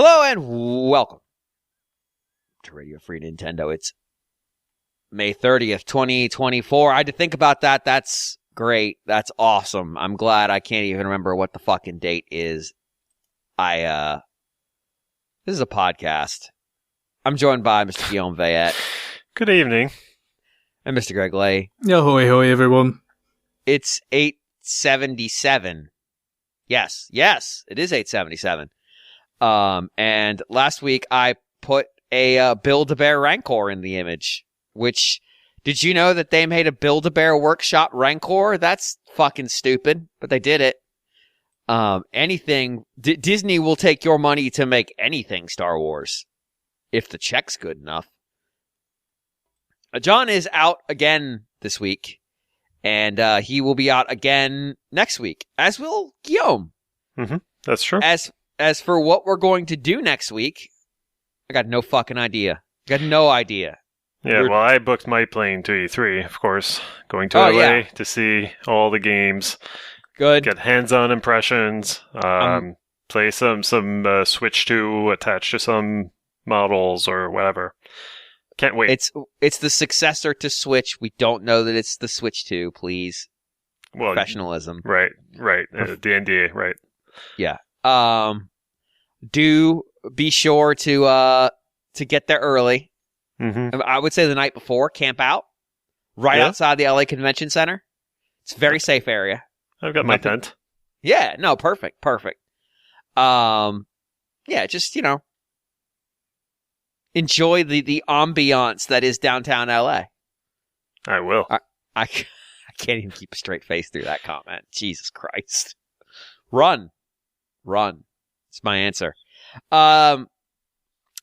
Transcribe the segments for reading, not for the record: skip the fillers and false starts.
Hello and welcome to Radio Free Nintendo. It's May 30th, 2024. I had to think about that. That's great. That's awesome. I'm glad I can't even remember what the fucking date is. This is a podcast. I'm joined by Mr. Guillaume Vayette. Good evening. And Mr. Greg Lay. Ahoy, hoy, everyone. It's 877. Yes, it is 877. And last week I put a Build-A-Bear Rancor in the image, which, did you know that they made a Build-A-Bear Workshop Rancor? That's fucking stupid, but they did it. Disney will take your money to make anything Star Wars, if the check's good enough. John is out again this week, and he will be out again next week, as will Guillaume. Mm-hmm. That's true. As for what we're going to do next week, I got no fucking idea. Got no idea. Yeah, well, I booked my plane to E3, of course. Going to LA to see all the games. Good. Get hands-on impressions. Play some Switch 2 attached to some models or whatever. Can't wait. It's the successor to Switch. We don't know that it's the Switch 2, please. Well, professionalism. Right. The NDA, right. Yeah. Do be sure to get there early. Mm-hmm. I would say the night before, camp out right outside the LA Convention Center. It's a very safe area. I've got my tent. Yeah, no, perfect. Yeah, just, enjoy the ambiance that is downtown LA. I will. I can't even keep a straight face through that comment. Jesus Christ. Run. It's my answer. I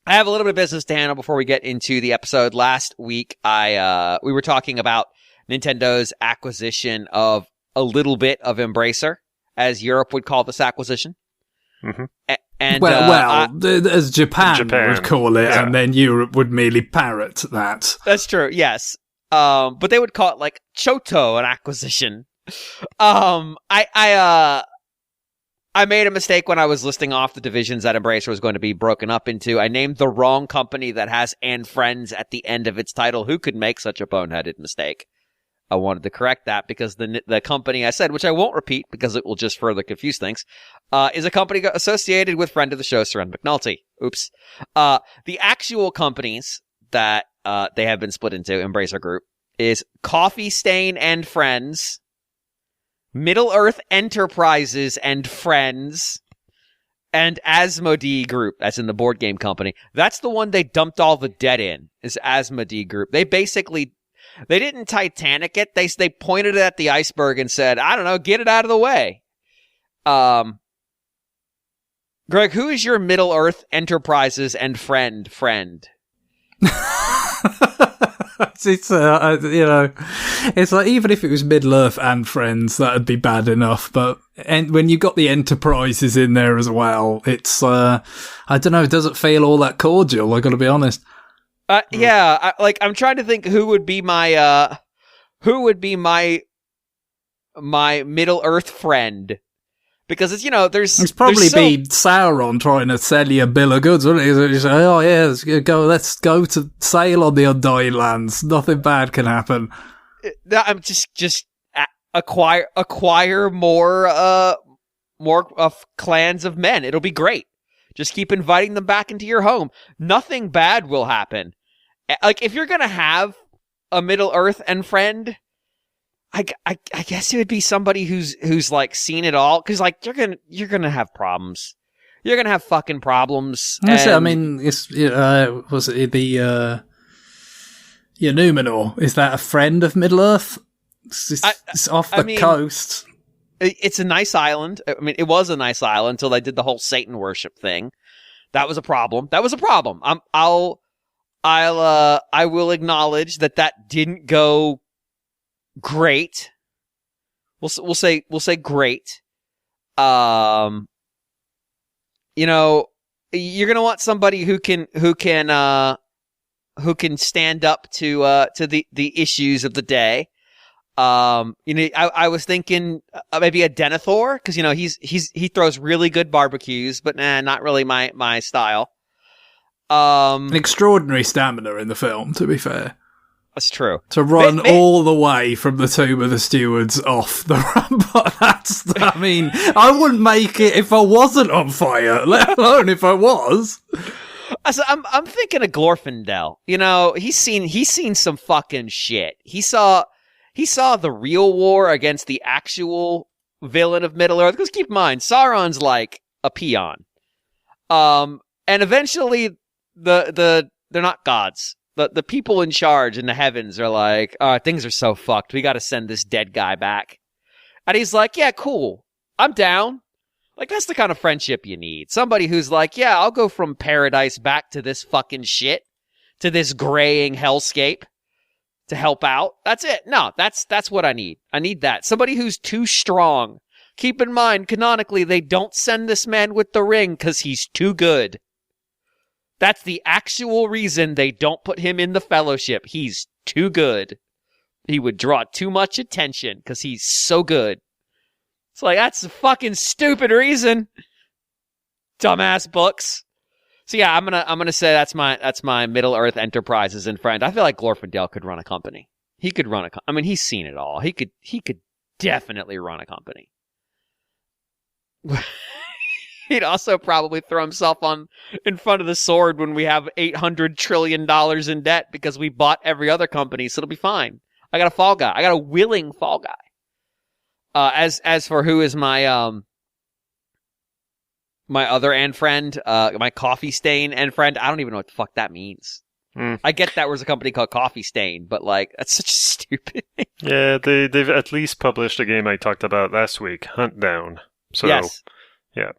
have a little bit of business to handle before we get into the episode. Last week, we were talking about Nintendo's acquisition of a little bit of Embracer, as Europe would call this acquisition. Mm-hmm. As Japan would call it, and then Europe would merely parrot that. That's true, yes. But they would call it, like, Choto, an acquisition. I made a mistake when I was listing off the divisions that Embracer was going to be broken up into. I named the wrong company that has "and friends" at the end of its title. Who could make such a boneheaded mistake? I wanted to correct that because the company I said, which I won't repeat because it will just further confuse things, is a company associated with friend of the show, Seren McNulty. Oops. The actual companies that they have been split into, Embracer Group, is Coffee Stain and Friends, Middle-earth Enterprises and Friends, and Asmodee Group, as in the board game company. That's the one they dumped all the debt in, is Asmodee Group. They didn't Titanic it. They pointed it at the iceberg and said, I don't know, get it out of the way. Greg, who is your Middle-earth Enterprises and friend? It's like, even if it was Middle-earth and Friends, that'd be bad enough. But when you got the Enterprises in there as well, it's, I don't know, it doesn't feel all that cordial, I gotta be honest. Yeah, I'm trying to think who would be my Middle-earth friend. Because it's, It's probably be Sauron trying to sell you a bill of goods, wouldn't it? He's like, oh yeah, let's go to sail on the Undying Lands. Nothing bad can happen. I'm just acquire more clans of men. It'll be great. Just keep inviting them back into your home. Nothing bad will happen. Like, if you're gonna have a Middle-earth and friend, I guess it would be somebody who's like seen it all, because like you're gonna have problems. You're gonna have fucking problems. I mean, it's was it the Numenor? Is that a friend of Middle-earth? It's off the coast. It's a nice island. I mean, it was a nice island until they did the whole Satan worship thing. That was a problem. I will acknowledge that didn't go great. We'll say great. You're gonna want somebody who can stand up to the issues of the day. I was thinking maybe a Denethor, because he throws really good barbecues, but not really my style. An extraordinary stamina in the film, to be fair. That's true. To run all the way from the Tomb of the Stewards off the rampart. I wouldn't make it if I wasn't on fire, let alone if I was. I'm thinking of Glorfindel. He's seen some fucking shit. He saw the real war against the actual villain of Middle-earth. Because keep in mind, Sauron's like a peon. And eventually they're not gods. The people in charge in the heavens are like, things are so fucked. We got to send this dead guy back. And he's like, yeah, cool. I'm down. Like, that's the kind of friendship you need. Somebody who's like, yeah, I'll go from paradise back to this fucking shit, to this graying hellscape to help out. That's it. No, that's what I need. I need that. Somebody who's too strong. Keep in mind, canonically, they don't send this man with the ring because he's too good. That's the actual reason they don't put him in the Fellowship. He's too good. He would draw too much attention because he's so good. It's like, that's a fucking stupid reason. Dumbass books. So yeah, I'm gonna say that's my Middle-earth Enterprises and friend. I feel like Glorfindel could run a company. He could run he's seen it all. He could definitely run a company. He'd also probably throw himself in front of the sword when we have $800 trillion in debt because we bought every other company, so it'll be fine. I got a fall guy. I got a willing fall guy. As for who is my my other and friend, my coffee stain and friend, I don't even know what the fuck that means. I get that was a company called Coffee Stain, but like, that's such a stupid thing. Yeah, they've at least published a game I talked about last week, Hunt Down. So, yes. Yeah.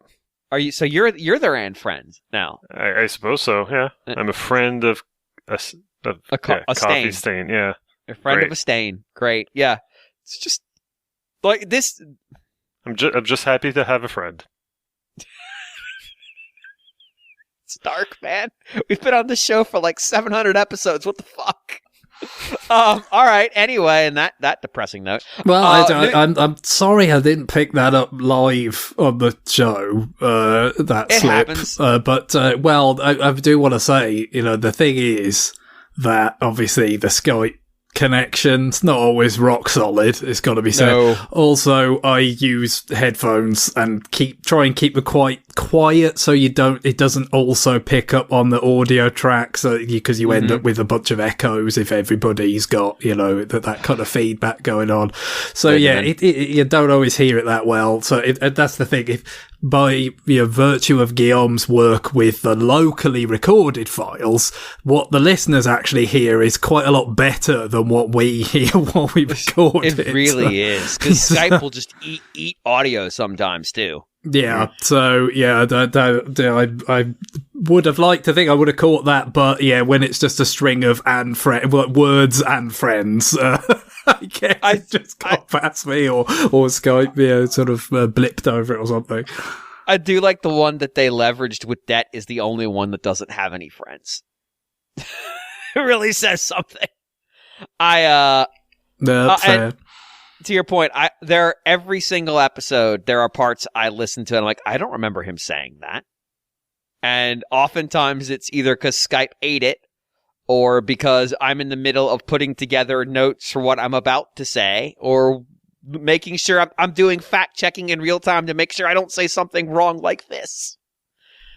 You're their and friend now? I suppose so. Yeah, I'm a friend of Coffee Stain. Yeah, a friend of a stain. Great. Yeah, it's just like this. I'm just happy to have a friend. It's dark, man. We've been on this show for like 700 episodes. What the fuck? All right. Anyway, and that depressing note. Well, I'm sorry I didn't pick that up live on the show. That it slip. Happens. But I do want to say, the thing is that obviously the Skype connection's not always rock solid. It's got to be said. No. Also, I use headphones and try and keep it quite quiet so it doesn't also pick up on the audio tracks because you end up with a bunch of echoes if everybody's got that kind of feedback going on. So you don't always hear it that well. So that's the thing. If by virtue of Guillaume's work with the locally recorded files, what the listeners actually hear is quite a lot better than what we hear while we record it. It really is, because Skype will just eat audio sometimes too. Yeah, so yeah, I would have liked to think I would have caught that, but yeah, when it's just a string of words and friends, I guess it just got past me or Skype, sort of blipped over it or something. I do like the one that they leveraged with debt is the only one that doesn't have any friends. It really says something. That's fair. To your point, every single episode, there are parts I listen to and I'm like, I don't remember him saying that. And oftentimes it's either because Skype ate it or because I'm in the middle of putting together notes for what I'm about to say or making sure I'm doing fact checking in real time to make sure I don't say something wrong like this.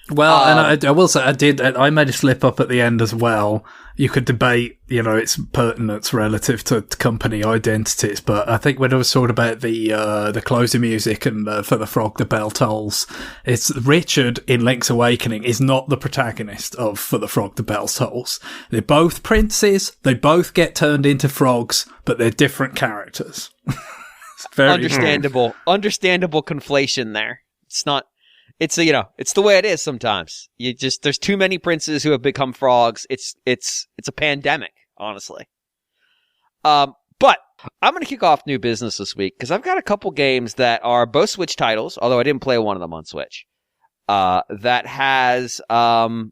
Well, and I will say I made a slip up at the end as well. You could debate, its pertinence relative to company identities, but I think when I was talking about the closing music and for the frog the bell tolls, it's Richard in Link's Awakening is not the protagonist of For the Frog the Bell Tolls. They're both princes, they both get turned into frogs, but they're different characters. Very understandable conflation there. It's not. It's it's the way it is sometimes. There's too many princes who have become frogs. It's a pandemic, honestly. But I'm going to kick off new business this week because I've got a couple games that are both Switch titles, although I didn't play one of them on Switch. That have some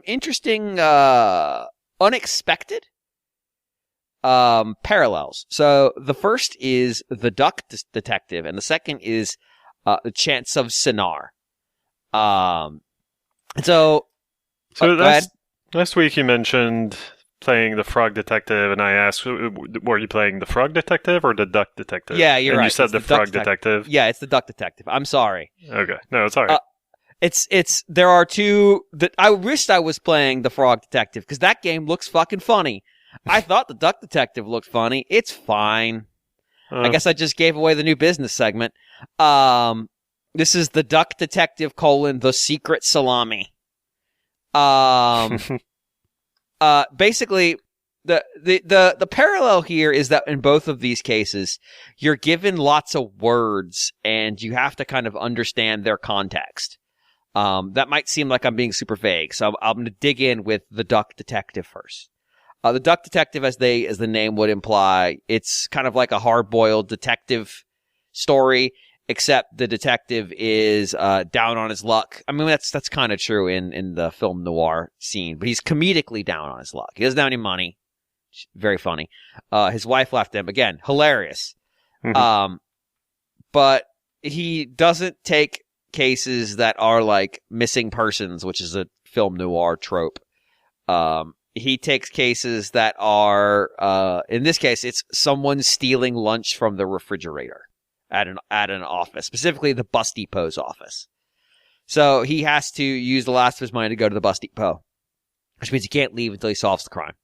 interesting, unexpected, parallels. So the first is the Duck Detective, and the second is the Chants of Sennar. So last week you mentioned playing the Frog Detective, and I asked, were you playing the Frog Detective or the Duck Detective? Yeah, you're right. And you said the Frog Detective. Yeah, it's the Duck Detective. I'm sorry. Okay. No, it's all right. There are two that I wished I was playing the Frog Detective because that game looks fucking funny. I thought the Duck Detective looked funny. It's fine. I guess I just gave away the new business segment. This is the Duck Detective : The Secret Salami. Basically, the parallel here is that in both of these cases, you're given lots of words and you have to kind of understand their context. That might seem like I'm being super vague, so I'm going to dig in with the Duck Detective first. The Duck Detective, as the name would imply, it's kind of like a hard-boiled detective story, except the detective is down on his luck. I mean, that's kind of true in the film noir scene, but he's comedically down on his luck. He doesn't have any money. Very funny. His wife left him. Again, hilarious. Mm-hmm. But he doesn't take cases that are like missing persons, which is a film noir trope. He takes cases that are, in this case, it's someone stealing lunch from the refrigerator at an office, specifically the bus depot's office. So he has to use the last of his money to go to the bus depot, which means he can't leave until he solves the crime.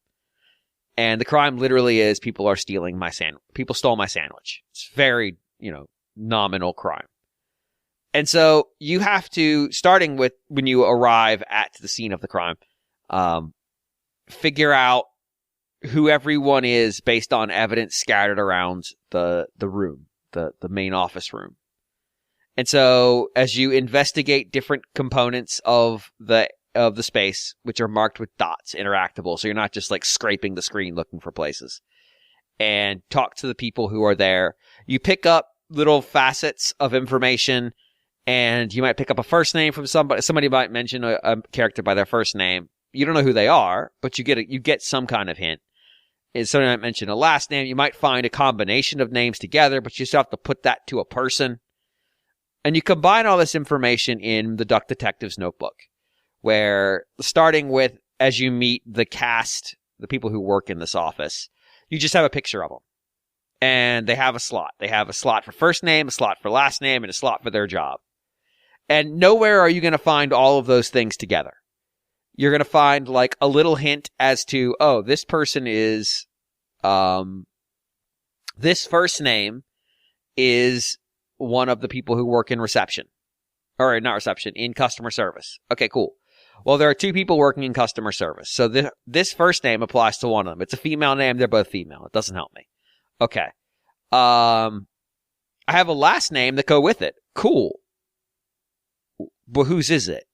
And the crime literally is people are stealing my sandwich. People stole my sandwich. It's very, nominal crime. And so you have to, starting with when you arrive at the scene of the crime, figure out who everyone is based on evidence scattered around the room, the main office room. And so as you investigate different components of the space, which are marked with dots, interactable, so you're not just like scraping the screen looking for places, and talk to the people who are there, you pick up little facets of information, and you might pick up a first name from somebody. Somebody might mention a character by their first name. You don't know who they are, but you get some kind of hint. And somebody might mention a last name. You might find a combination of names together, but you still have to put that to a person. And you combine all this information in the Duck Detective's notebook, where starting with, as you meet the cast, the people who work in this office, you just have a picture of them. And they have a slot. They have a slot for first name, a slot for last name, and a slot for their job. And nowhere are you going to find all of those things together. You're going to find like a little hint as to, oh, this person is, this first name is one of the people who work in reception. Or not reception, in customer service. Okay, cool. Well, there are two people working in customer service. So this first name applies to one of them. It's a female name. They're both female. It doesn't help me. Okay. I have a last name that go with it. Cool. But whose is it?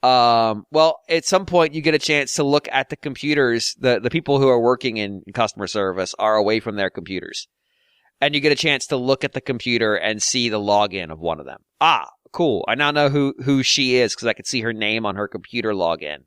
Well, at some point you get a chance to look at the computers. The people who are working in customer service are away from their computers. And you get a chance to look at the computer and see the login of one of them. Ah, cool. I now know who she is because I could see her name on her computer login.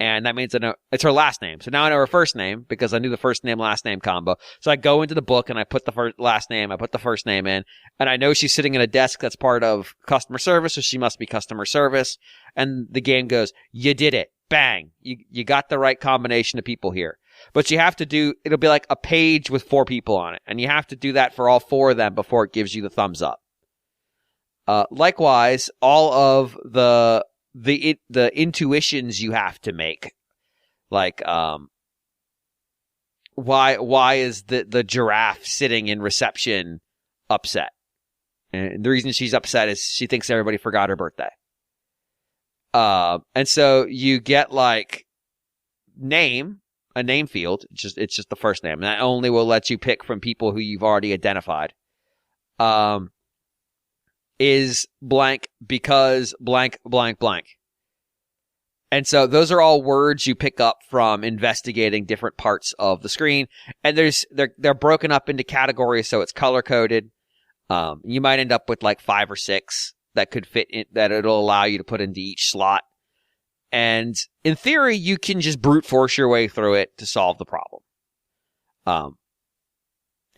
And that means I know it's her last name. So now I know her first name because I knew the first name, last name combo. So I go into the book and I put the last name, I put the first name in, and I know she's sitting at a desk that's part of customer service, so she must be customer service. And the game goes, you did it. Bang. You got the right combination of people here. But you have to it'll be like a page with 4 people on it. And you have to do that for all 4 of them before it gives you the thumbs up. Likewise, all of the intuitions you have to make, like why is the giraffe sitting in reception upset? And the reason she's upset is she thinks everybody forgot her birthday. And so you get like a name field. It's just the first name, and that only will let you pick from people who you've already identified. Is blank because blank, blank, blank. And so those are all words you pick up from investigating different parts of the screen. And they're broken up into categories, so it's color coded. You might end up with like 5 or 6 that could fit in, that it'll allow you to put into each slot. And in theory, you can just brute force your way through it to solve the problem. And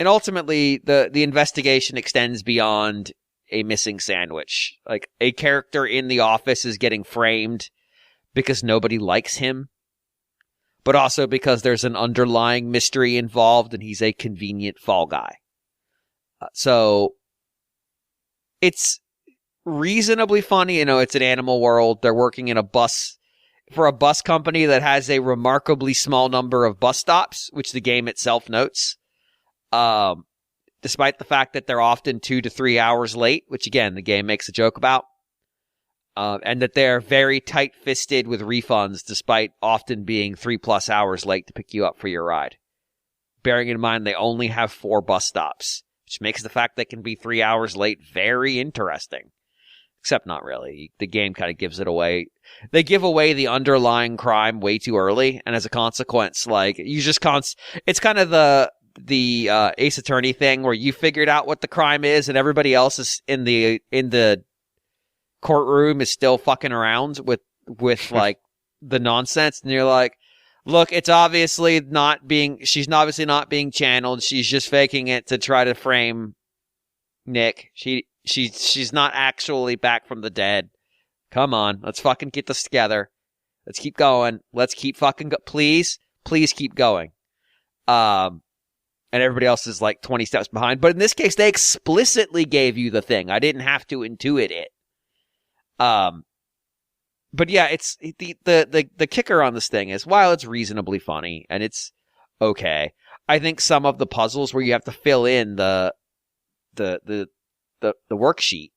ultimately, the investigation extends beyond a missing sandwich. Like, a character in the office is getting framed because nobody likes him, but also because there's an underlying mystery involved and he's a convenient fall guy. So it's reasonably funny. You know, it's an animal world. They're working in a bus company that has a remarkably small number of bus stops, which the game itself notes. Despite the fact that they're often 2 to 3 hours late, which again, the game makes a joke about. And that they're very tight-fisted with refunds, despite often being 3+ hours late to pick you up for your ride. Bearing in mind they only have 4 bus stops, which makes the fact they can be 3 hours late very interesting. Except not really. The game kind of gives it away. They give away the underlying crime way too early, and as a consequence, like, you just it's kind of the Ace Attorney thing where you figured out what the crime is and everybody else is in the courtroom is still fucking around with like the nonsense, and you're like, look, she's obviously not being channeled. She's just faking it to try to frame Nick. She's not actually back from the dead. Come on, let's fucking get this together. Let's keep going. Let's keep fucking please keep going. And everybody else is like 20 steps behind. But in this case, they explicitly gave you the thing. I didn't have to intuit it. But yeah, it's the kicker on this thing is, while it's reasonably funny and it's okay, I think some of the puzzles where you have to fill in the worksheet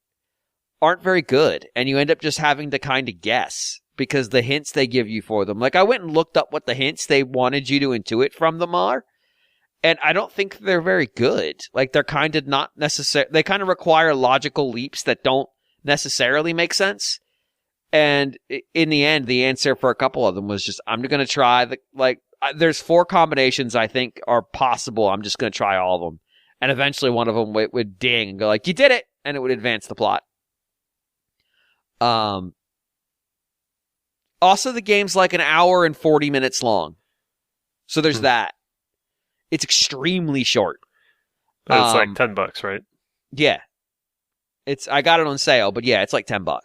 aren't very good, and you end up just having to kind of guess because the hints they give you for them. Like, I went and looked up what the hints they wanted you to intuit from them are, and I don't think they're very good. Like, they're kind of not necessary. They kind of require logical leaps that don't necessarily make sense. And in the end, the answer for a couple of them was just, I'm going to try there's 4 combinations I think are possible. I'm just going to try all of them. And eventually one of them would ding and go like, you did it. And it would advance the plot. Also, the game's like an hour and 40 minutes long. So there's that. It's extremely short. It's like $10, right? Yeah. I got it on sale, but yeah, it's like $10.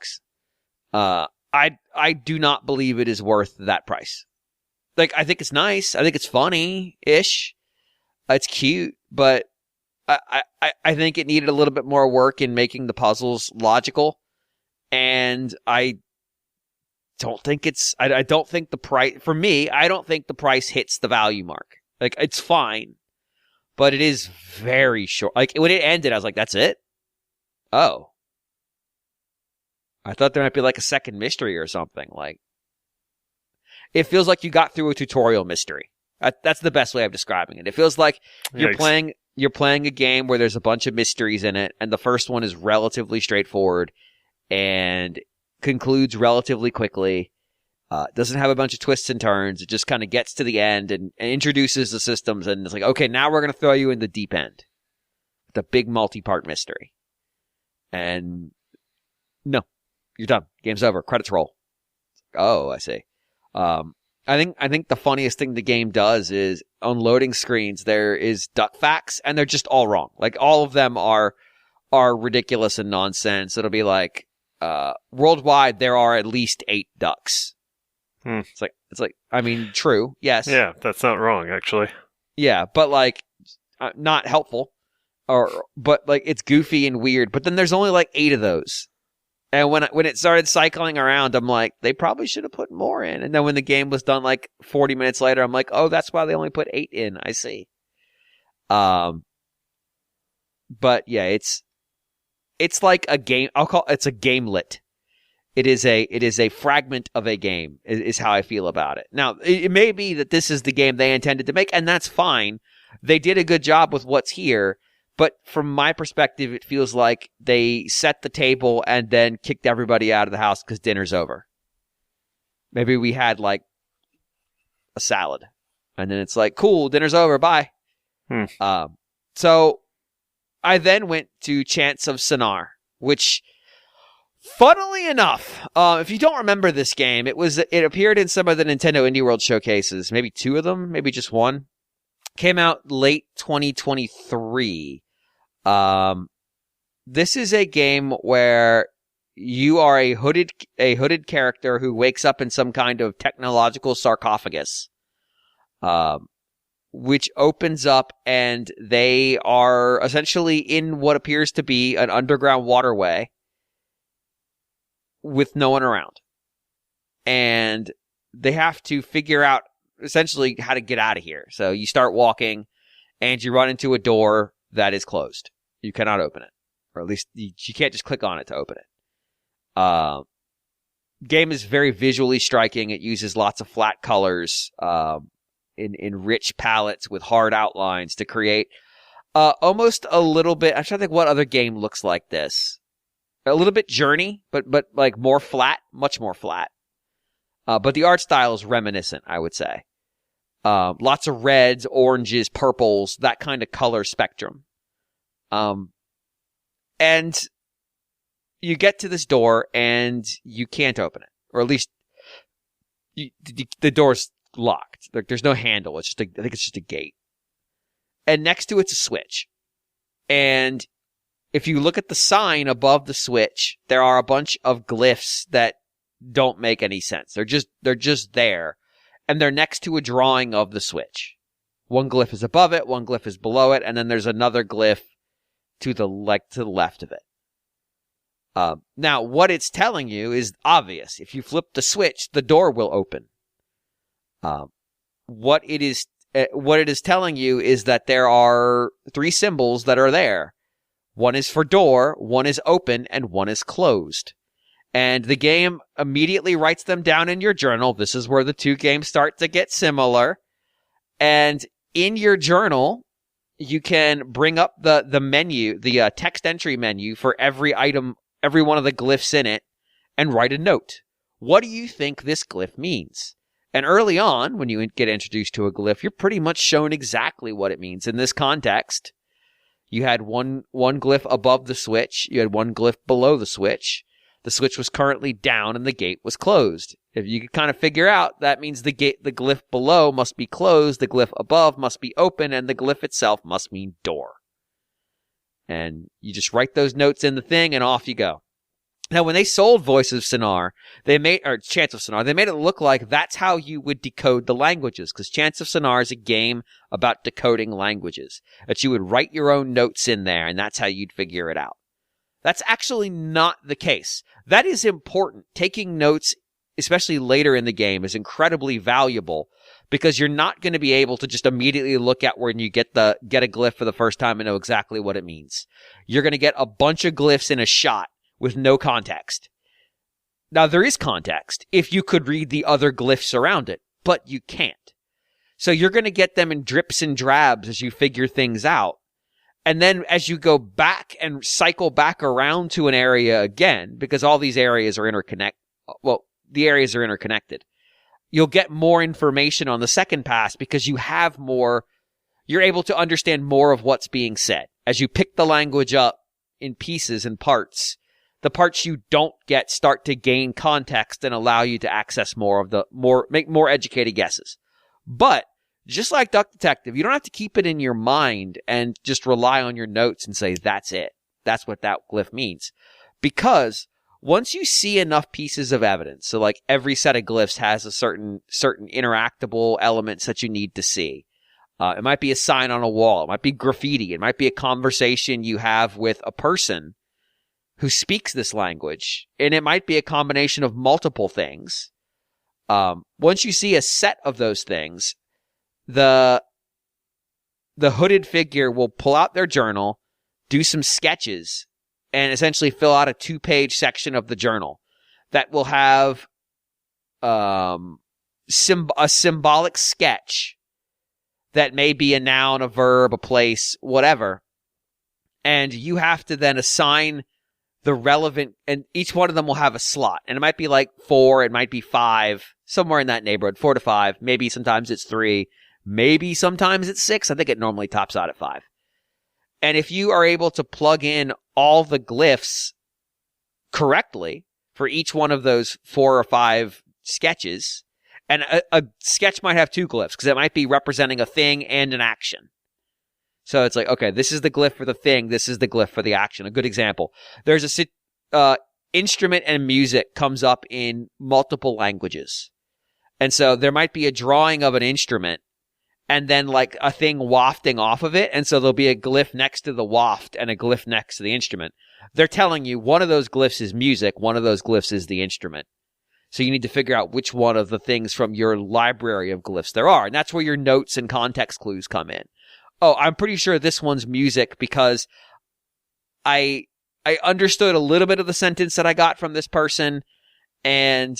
I do not believe it is worth that price. Like, I think it's nice. I think it's funny-ish. It's cute, but I think it needed a little bit more work in making the puzzles logical. And I don't think I don't think the price, for me, I don't think the price hits the value mark. Like, it's fine, but it is very short. Like, when it ended, I was like, that's it? Oh. I thought there might be like a second mystery or something. Like, it feels like you got through a tutorial mystery. That's the best way of describing it. It feels like you're playing a game where there's a bunch of mysteries in it, and the first one is relatively straightforward and concludes relatively quickly. Doesn't have a bunch of twists and turns. It just kind of gets to the end and introduces the systems, and it's like, okay, now we're going to throw you in the deep end. The big multi-part mystery. And no, you're done. Game's over. Credits roll. Oh, I see. I think the funniest thing the game does is on loading screens, there is duck facts, and they're just all wrong. Like, all of them are ridiculous and nonsense. It'll be like, worldwide, there are at least 8 ducks. It's like, I mean, true. Yes. Yeah, that's not wrong, actually. Yeah, but like, not helpful. But like, it's goofy and weird. But then there's only like 8 of those. And when it started cycling around, I'm like, they probably should have put more in. And then when the game was done like 40 minutes later, I'm like, oh, that's why they only put 8 in. I see. But yeah, it's like a game. It's a gamelet. It is a fragment of a game is how I feel about it. Now, it may be that this is the game they intended to make, and that's fine. They did a good job with what's here. But from my perspective, it feels like they set the table and then kicked everybody out of the house because dinner's over. Maybe we had like a salad, and then it's like, cool, dinner's over, bye. So I then went to Chants of Sennar, which, funnily enough, if you don't remember this game, it appeared in some of the Nintendo Indie World showcases, maybe 2 of them, maybe just 1. Came out late 2023. This is a game where you are a hooded character who wakes up in some kind of technological sarcophagus, which opens up, and they are essentially in what appears to be an underground waterway with no one around. And they have to figure out essentially how to get out of here. So you start walking, and you run into a door that is closed. You cannot open it. Or at least you can't just click on it to open it. Game is very visually striking. It uses lots of flat colors in rich palettes with hard outlines to create almost a little bit. I'm trying to think what other game looks like this. A little bit Journey, but like more flat, much more flat. But the art style is reminiscent, I would say. Lots of reds, oranges, purples, that kind of color spectrum. And you get to this door, and you can't open it. Or at least the door's locked. Like, there's no handle. I think it's just a gate. And next to it's a switch. And if you look at the sign above the switch, there are a bunch of glyphs that don't make any sense. They're just there. And they're next to a drawing of the switch. One glyph is above it, one glyph is below it, and then there's another glyph to the left of it. Now, what it's telling you is obvious. If you flip the switch, the door will open. What it is telling you is that there are 3 symbols that are there. One is for door, one is open, and one is closed. And the game immediately writes them down in your journal. This is where the 2 games start to get similar. And in your journal, you can bring up the menu, the text entry menu for every item, every one of the glyphs in it, and write a note. What do you think this glyph means? And early on, when you get introduced to a glyph, you're pretty much shown exactly what it means. In this context, you had one glyph above the switch, you had one glyph below the switch. The switch was currently down and the gate was closed. If you could kind of figure out, that means the glyph below must be closed, the glyph above must be open, and the glyph itself must mean door. And you just write those notes in the thing, and off you go. Now, when they sold Chants of Sennar, they made it look like that's how you would decode the languages, because Chants of Sennar is a game about decoding languages. That you would write your own notes in there, and that's how you'd figure it out. That's actually not the case. That is important. Taking notes, especially later in the game, is incredibly valuable because you're not going to be able to just immediately look at when you get a glyph for the first time and know exactly what it means. You're going to get a bunch of glyphs in a shot with no context. Now, there is context if you could read the other glyphs around it, but you can't. So you're going to get them in drips and drabs as you figure things out. And then as you go back and cycle back around to an area again, because all these areas are the areas are interconnected, you'll get more information on the second pass because you're able to understand more of what's being said. As you pick the language up in pieces and parts, the parts you don't get start to gain context and allow you to access make more educated guesses. But just like Duck Detective, you don't have to keep it in your mind and just rely on your notes and say, that's it. That's what that glyph means. Because once you see enough pieces of evidence, so like every set of glyphs has a certain interactable elements that you need to see. It might be a sign on a wall. It might be graffiti. It might be a conversation you have with a person who speaks this language. And it might be a combination of multiple things. Once you see a set of those things, the hooded figure will pull out their journal, do some sketches, and essentially fill out a 2-page section of the journal that will have a symbolic sketch that may be a noun, a verb, a place, whatever. And you have to then assign the relevant, and each one of them will have a slot. And it might be like 4, it might be 5, somewhere in that neighborhood, 4 to 5. Maybe sometimes it's 3. Maybe sometimes it's 6. I think it normally tops out at 5. And if you are able to plug in all the glyphs correctly for each one of those 4 or 5 sketches, And a sketch might have two glyphs because it might be representing a thing and an action. So it's like, okay, this is the glyph for the thing. This is the glyph for the action. A good example. There's a instrument and music comes up in multiple languages. And so there might be a drawing of an instrument and then like a thing wafting off of it. And so there'll be a glyph next to the waft and a glyph next to the instrument. They're telling you one of those glyphs is music. One of those glyphs is the instrument. So you need to figure out which one of the things from your library of glyphs there are. And that's where your notes and context clues come in. Oh, I'm pretty sure this one's music because I understood a little bit of the sentence that I got from this person, and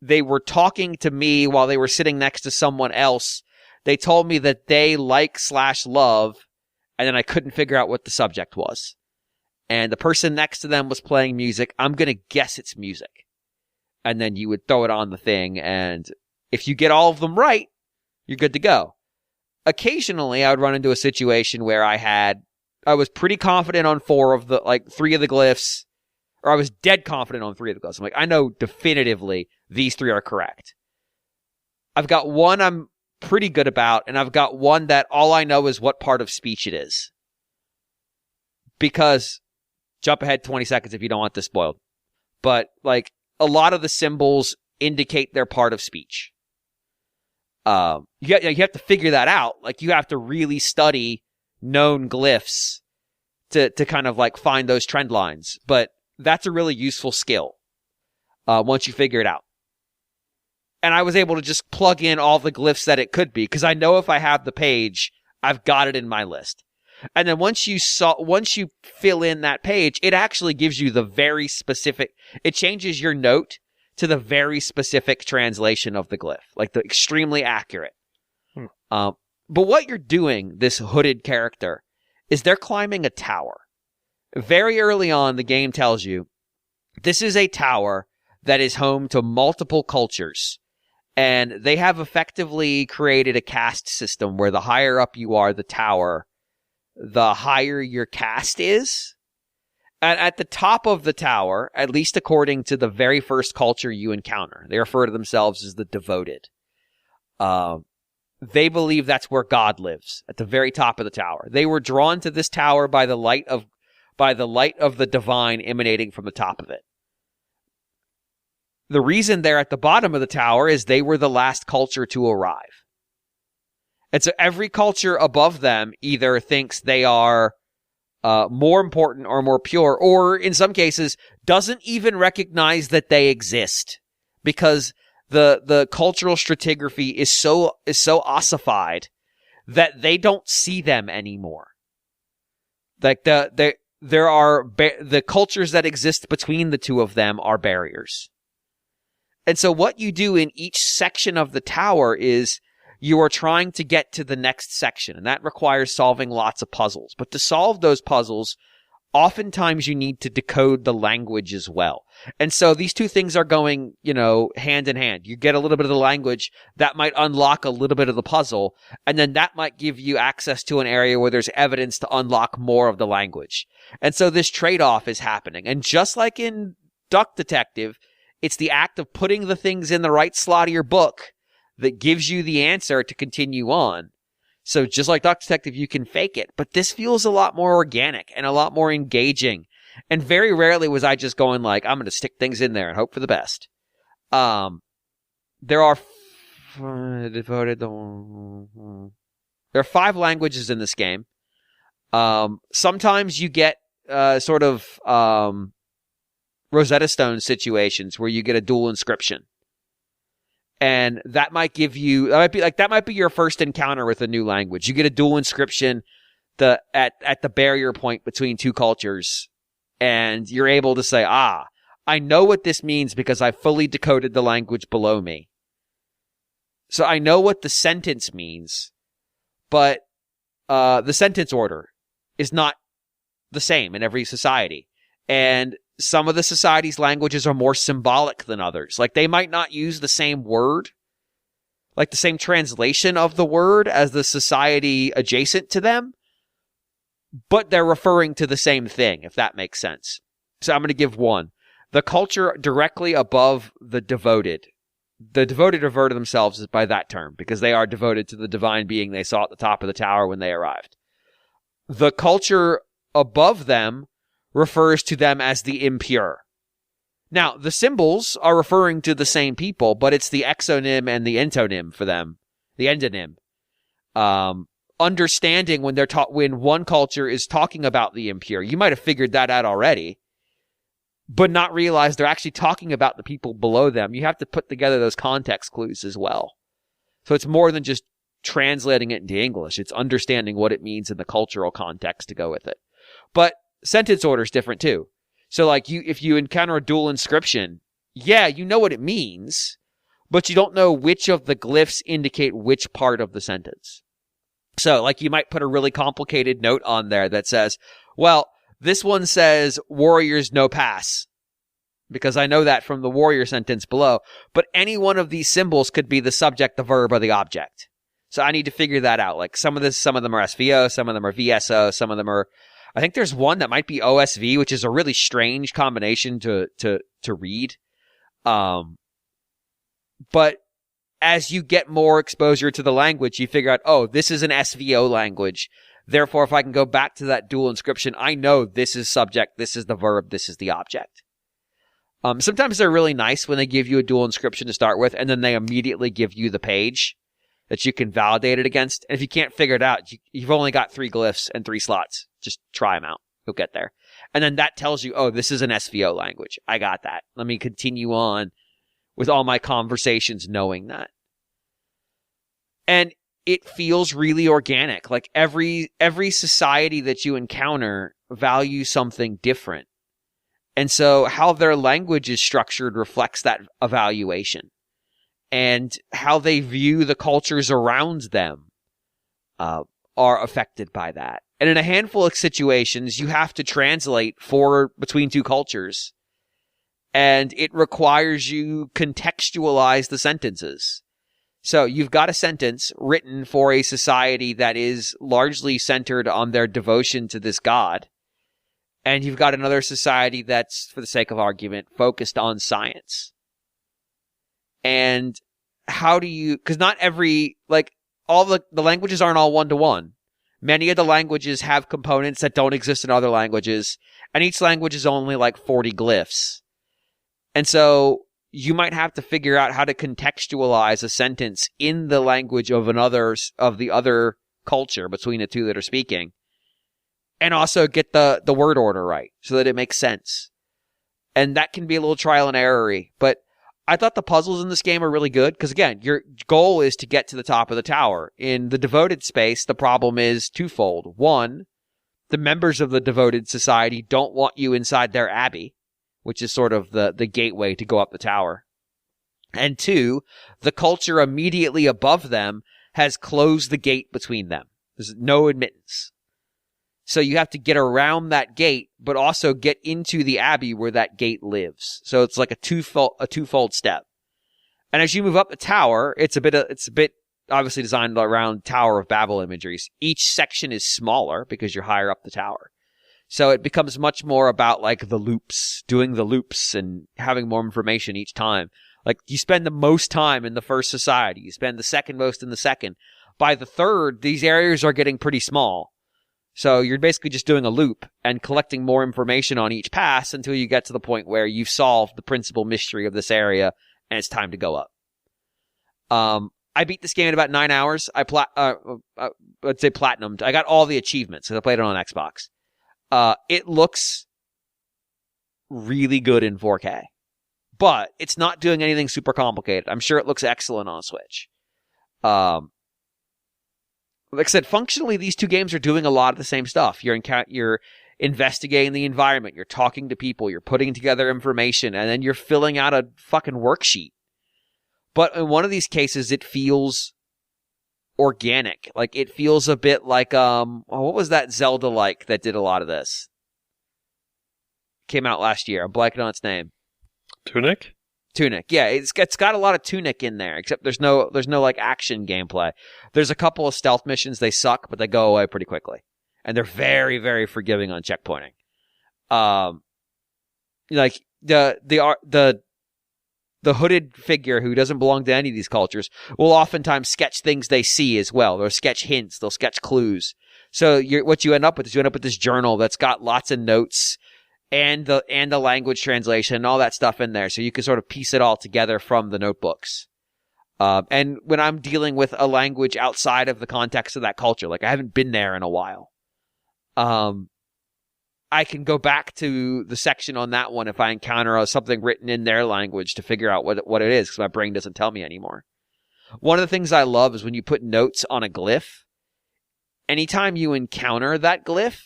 they were talking to me while they were sitting next to someone else. They told me that they like/love, and then I couldn't figure out what the subject was. And the person next to them was playing music. I'm going to guess it's music. And then you would throw it on the thing, and if you get all of them right, you're good to go. Occasionally, I would run into a situation where I was pretty confident on three of the glyphs, or I was dead confident on three of the glyphs. I'm like, I know definitively these three are correct. I've got one I'm pretty good about, and I've got one that all I know is what part of speech it is. Because, jump ahead 20 seconds if you don't want this spoiled. But, like, a lot of the symbols indicate they're part of speech. You have to figure that out. Like, you have to really study known glyphs to kind of like find those trend lines. But that's a really useful skill once you figure it out. And I was able to just plug in all the glyphs that it could be because I know if I have the page, I've got it in my list. And then once you fill in that page, it actually gives you the very specific. It changes your note to the very specific translation of the glyph, like the extremely accurate. But what you're doing, this hooded character, is they're climbing a tower. Very early on, the game tells you this is a tower that is home to multiple cultures. And they have effectively created a caste system where the higher up you are the tower, the higher your caste is. And at the top of the tower, at least according to the very first culture you encounter, they refer to themselves as the devoted. They believe that's where God lives, at the very top of the tower. They were drawn to this tower by the light of the divine emanating from the top of it. The reason they're at the bottom of the tower is they were the last culture to arrive. And so every culture above them either thinks they are more important or more pure, or in some cases doesn't even recognize that they exist because the cultural stratigraphy is so ossified that they don't see them anymore. Like the cultures that exist between the two of them are barriers. And so what you do in each section of the tower is you are trying to get to the next section, and that requires solving lots of puzzles. But to solve those puzzles, oftentimes you need to decode the language as well. And so these two things are going, hand in hand. You get a little bit of the language, that might unlock a little bit of the puzzle, and then that might give you access to an area where there's evidence to unlock more of the language. And so this trade-off is happening. And just like in Duck Detective, it's the act of putting the things in the right slot of your book that gives you the answer to continue on. So just like Duck Detective, you can fake it, but this feels a lot more organic and a lot more engaging. And very rarely was I just going like, I'm going to stick things in there and hope for the best. There are 5 languages in this game. Sometimes you get Rosetta Stone situations where you get a dual inscription. And that might be your first encounter with a new language. You get a dual inscription at the barrier point between two cultures, and you're able to say, I know what this means because I fully decoded the language below me. So I know what the sentence means, but the sentence order is not the same in every society. And some of the society's languages are more symbolic than others. Like, they might not use the same word, like the same translation of the word as the society adjacent to them, but they're referring to the same thing, if that makes sense. So I'm going to give one. The culture directly above the devoted the devoted refer to themselves by that term because they are devoted to the divine being they saw at the top of the tower when they arrived. The culture above them refers to them as the impure. Now, the symbols are referring to the same people, but it's the exonym and the entonym for them, the endonym. Understanding when when one culture is talking about the impure, you might have figured that out already, but not realize they're actually talking about the people below them. You have to put together those context clues as well. So it's more than just translating it into English. It's understanding what it means in the cultural context to go with it. But sentence order is different too. So like if you encounter a dual inscription, yeah, you know what it means, but you don't know which of the glyphs indicate which part of the sentence. So like you might put a really complicated note on there that says, well, this one says warriors no pass, because I know that from the warrior sentence below, but any one of these symbols could be the subject, the verb, or the object. So I need to figure that out. Like some of them are SVO, some of them are VSO, some of them are, I think there's one that might be OSV, which is a really strange combination to read. But as you get more exposure to the language, you figure out, oh, this is an SVO language. Therefore, if I can go back to that dual inscription, I know this is subject, this is the verb, this is the object. Sometimes they're really nice when they give you a dual inscription to start with, and then they immediately give you the page that you can validate it against. And if you can't figure it out, you've only got 3 glyphs and 3 slots. Just try them out. You'll get there. And then that tells you, oh, this is an SVO language. I got that. Let me continue on with all my conversations knowing that. And it feels really organic. Like every society that you encounter values something different. And so how their language is structured reflects that evaluation. And how they view the cultures around them are affected by that. And in a handful of situations, you have to translate between 2 cultures. And it requires you contextualize the sentences. So you've got a sentence written for a society that is largely centered on their devotion to this god. And you've got another society that's, for the sake of argument, focused on science. And how do you, because not every, like, all the languages aren't all one-to-one. Many of the languages have components that don't exist in other languages, and each language is only like 40 glyphs. And so you might have to figure out how to contextualize a sentence in the language of the other culture between the 2 that are speaking, and also get the word order right so that it makes sense. And that can be a little trial and error-y, but I thought the puzzles in this game are really good because, again, your goal is to get to the top of the tower. In the devoted space, the problem is twofold. One, the members of the devoted society don't want you inside their abbey, which is sort of the gateway to go up the tower. And 2, the culture immediately above them has closed the gate between them. There's no admittance. So you have to get around that gate, but also get into the abbey where that gate lives. So it's like a twofold step. And as you move up the tower, it's a bit obviously designed around Tower of Babel imageries. Each section is smaller because you're higher up the tower. So it becomes much more about like the loops, doing the loops and having more information each time. Like you spend the most time in the first society. You spend the second most in the second. By the third, these areas are getting pretty small. So you're basically just doing a loop and collecting more information on each pass until you get to the point where you've solved the principal mystery of this area and it's time to go up. I beat this game in about 9 hours. I'd say platinumed. I got all the achievements because I played it on Xbox. It looks really good in 4K, but it's not doing anything super complicated. I'm sure it looks excellent on Switch. Like I said, functionally, these 2 games are doing a lot of the same stuff. You're investigating the environment. You're talking to people. You're putting together information. And then you're filling out a fucking worksheet. But in one of these cases, it feels organic. Like, it feels a bit like, what was that Zelda-like that did a lot of this? Came out last year. I'm blanking on its name. Tunic? Tunic, yeah, it's got a lot of Tunic in there, except there's no like action gameplay. There's a couple of stealth missions, they suck, but they go away pretty quickly, and they're very, very forgiving on checkpointing. Like the the hooded figure who doesn't belong to any of these cultures will oftentimes sketch things they see as well. They'll sketch hints. They'll sketch clues. So what you end up with is you end up with this journal that's got lots of notes and the language translation and all that stuff in there. So you can sort of piece it all together from the notebooks. And when I'm dealing with a language outside of the context of that culture, like I haven't been there in a while, I can go back to the section on that one if I encounter something written in their language to figure out what it is, because my brain doesn't tell me anymore. One of the things I love is when you put notes on a glyph. Anytime you encounter that glyph,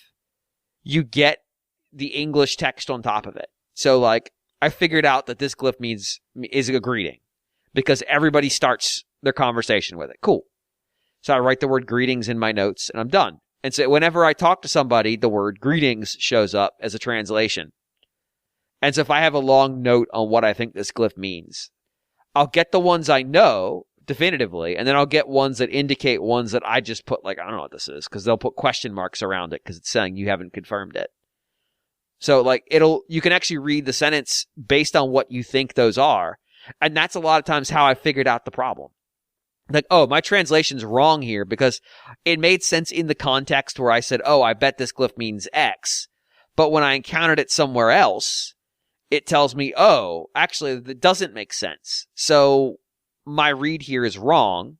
you get the English text on top of it. So, like, I figured out that this glyph is a greeting because everybody starts their conversation with it. Cool. So I write the word greetings in my notes and I'm done. And so whenever I talk to somebody, the word greetings shows up as a translation. And so if I have a long note on what I think this glyph means, I'll get the ones I know definitively, and then I'll get ones that indicate ones that I just put, like, I don't know what this is, because they'll put question marks around it because it's saying you haven't confirmed it. So, like, you can actually read the sentence based on what you think those are. And that's a lot of times how I figured out the problem. Like, oh, my translation's wrong here because it made sense in the context where I said, oh, I bet this glyph means X. But when I encountered it somewhere else, it tells me, oh, actually, that doesn't make sense. So my read here is wrong.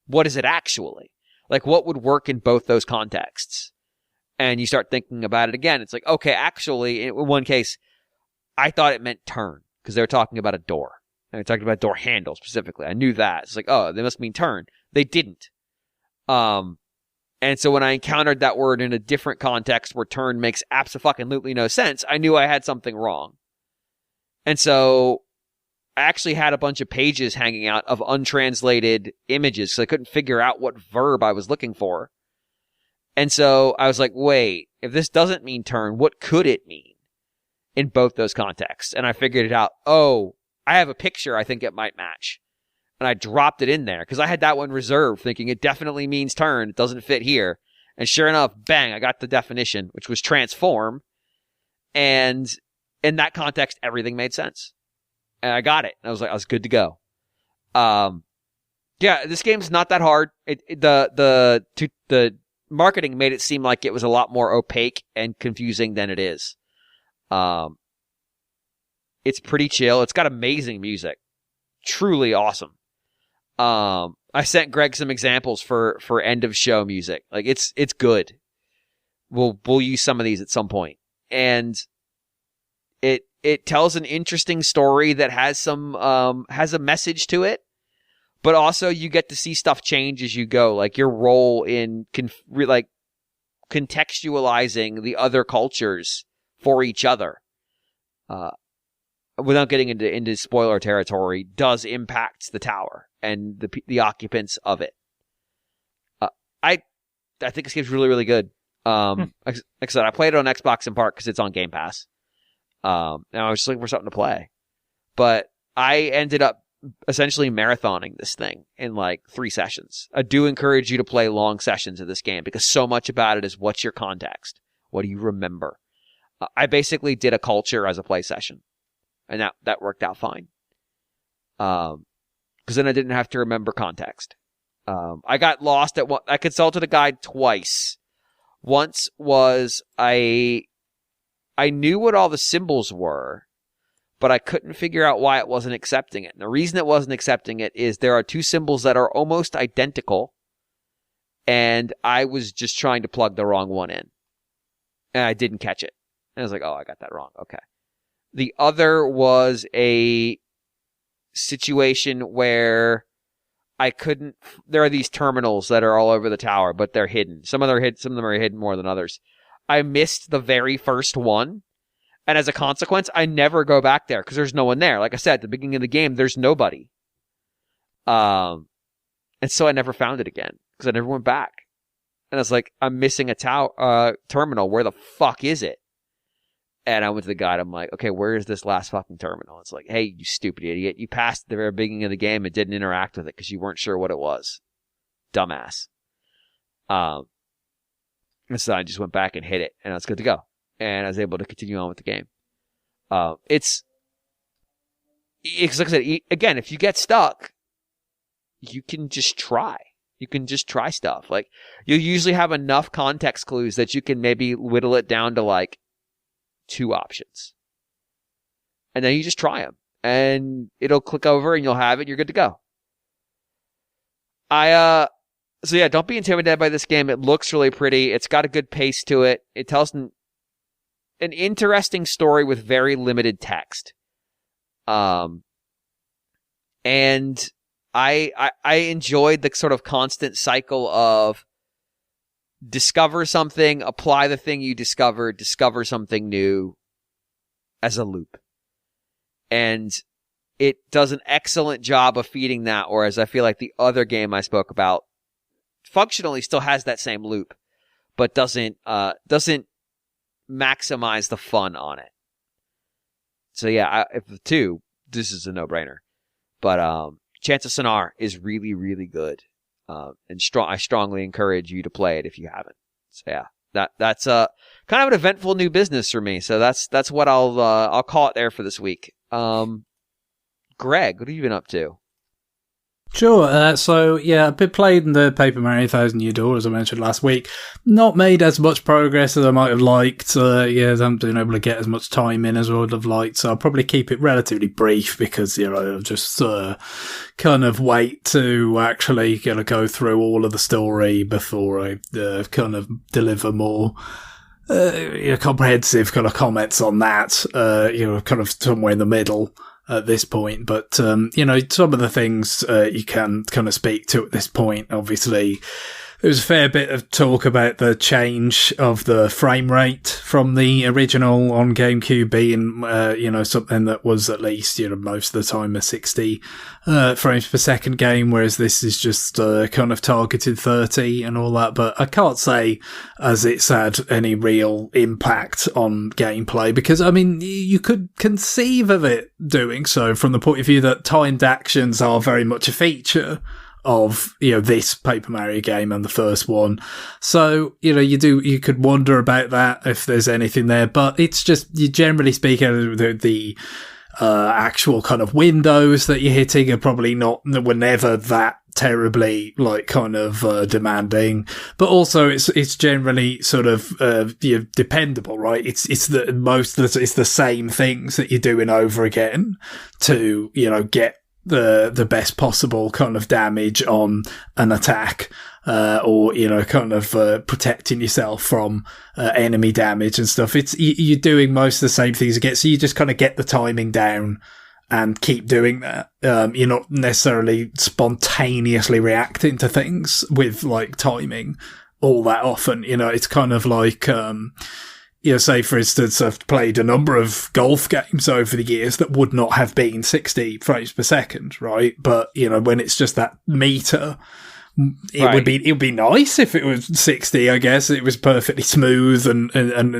What is it actually? Like, what would work in both those contexts? And you start thinking about it again. It's like, okay, actually, in one case, I thought it meant turn because they were talking about a door. And they talked about door handle specifically. I knew that. It's like, oh, they must mean turn. They didn't. And so when I encountered that word in a different context where turn makes absolutely no sense, I knew I had something wrong. And so I actually had a bunch of pages hanging out of untranslated images because I couldn't figure out what verb I was looking for. And so I was like, wait, if this doesn't mean turn, what could it mean in both those contexts? And I figured it out. Oh, I have a picture I think it might match. And I dropped it in there because I had that one reserved thinking it definitely means turn. It doesn't fit here. And sure enough, bang, I got the definition, which was transform. And in that context, everything made sense. And I got it. And I was good to go. Yeah, this game's not that hard. The marketing made it seem like it was a lot more opaque and confusing than it is. It's pretty chill. It's got amazing music. Truly awesome. I sent Greg some examples for end of show music. Like it's good. We'll use some of these at some point. And it tells an interesting story that has has a message to it, but also you get to see stuff change as you go. Like your role in contextualizing the other cultures for each other. Without getting into spoiler territory, does impact the tower and the occupants of it. I think this game's really, really good. Like I said, I played it on Xbox in part because it's on Game Pass. And I was just looking for something to play. But I ended up essentially marathoning this thing in like 3 sessions. I do encourage you to play long sessions of this game because so much about it is what's your context? What do you remember? I basically did a culture as a play session. And that worked out fine. Because then I didn't have to remember context. I got lost at I consulted a guide twice. Once was I knew what all the symbols were, but I couldn't figure out why it wasn't accepting it. And the reason it wasn't accepting it is there are 2 symbols that are almost identical, and I was just trying to plug the wrong one in. And I didn't catch it. And I was like, oh, I got that wrong. Okay. The other was a situation where I couldn't. There are these terminals that are all over the tower, but they're hidden. Some of them are hidden more than others. I missed the very first one, and as a consequence, I never go back there because there's no one there. Like I said at the beginning of the game, there's nobody. And so I never found it again because I never went back. And I was like, I'm missing a terminal. Where the fuck is it? And I went to the guide. I'm like, okay, where is this last fucking terminal? It's like, hey, you stupid idiot. You passed the very beginning of the game and didn't interact with it because you weren't sure what it was. Dumbass. And so I just went back and hit it, and I was good to go. And I was able to continue on with the game. It's like I said, again, if you get stuck, you can just try. You can just try stuff. Like, you usually have enough context clues that you can maybe whittle it down to like 2 options. And then you just try them. And it'll click over and you'll have it. You're good to go. So yeah, don't be intimidated by this game. It looks really pretty. It's got a good pace to it. It tells an interesting story with very limited text. And I enjoyed the sort of constant cycle of discover something, apply the thing you discovered, discover something new as a loop. And it does an excellent job of feeding that, whereas I feel like the other game I spoke about functionally still has that same loop, but doesn't maximize the fun on it. So yeah, if the 2, this is a no-brainer. But Chants of Sennar is really, really good, and I strongly encourage you to play it if you haven't. So yeah, that's kind of an eventful new business for me. So that's what I'll call it there for this week. Greg, what have you been up to? Sure. So yeah, I've been playing the Paper Mario 1000 Year Door, as I mentioned last week. Not made as much progress as I might have liked. I haven't been able to get as much time in as I would have liked. So I'll probably keep it relatively brief because, I'll just kind of wait to actually go through all of the story before I kind of deliver more comprehensive kind of comments on that. Kind of somewhere in the middle at this point. But, some of the things you can kind of speak to at this point, obviously, there was a fair bit of talk about the change of the frame rate from the original on GameCube being, something that was at least, most of the time a 60 frames per second game, whereas this is just kind of targeted 30 and all that. But I can't say as it's had any real impact on gameplay because, you could conceive of it doing so from the point of view that timed actions are very much a feature of, this Paper Mario game and the first one. So, you could wonder about that if there's anything there, but it's just, you generally speaking, the actual kind of windows that you're hitting are probably were never that terribly demanding, but also it's generally sort of dependable, right? It's the same things that you're doing over again to get the best possible kind of damage on an attack, or protecting yourself from enemy damage and stuff. You're doing most of the same things again, so you just kind of get the timing down and keep doing that. You're not necessarily spontaneously reacting to things with timing all that often. It's kind of like say, for instance, I've played a number of golf games over the years that would not have been 60 frames per second, right? But, when it's just that meter, it would be nice if it was 60, I guess. It was perfectly smooth and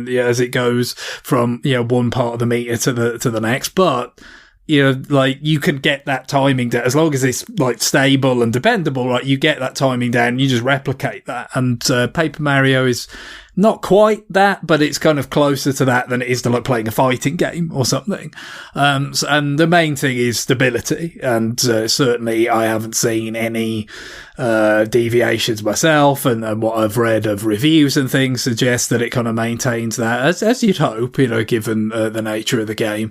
as it goes from, one part of the meter to the next. But, you can get that timing down as long as it's stable and dependable, right? You get that timing down, you just replicate that. And, Paper Mario is not quite that, but it's kind of closer to that than it is to playing a fighting game or something. And the main thing is stability. And certainly I haven't seen any deviations myself, and what I've read of reviews and things suggest that it kind of maintains that, as you'd hope, given the nature of the game.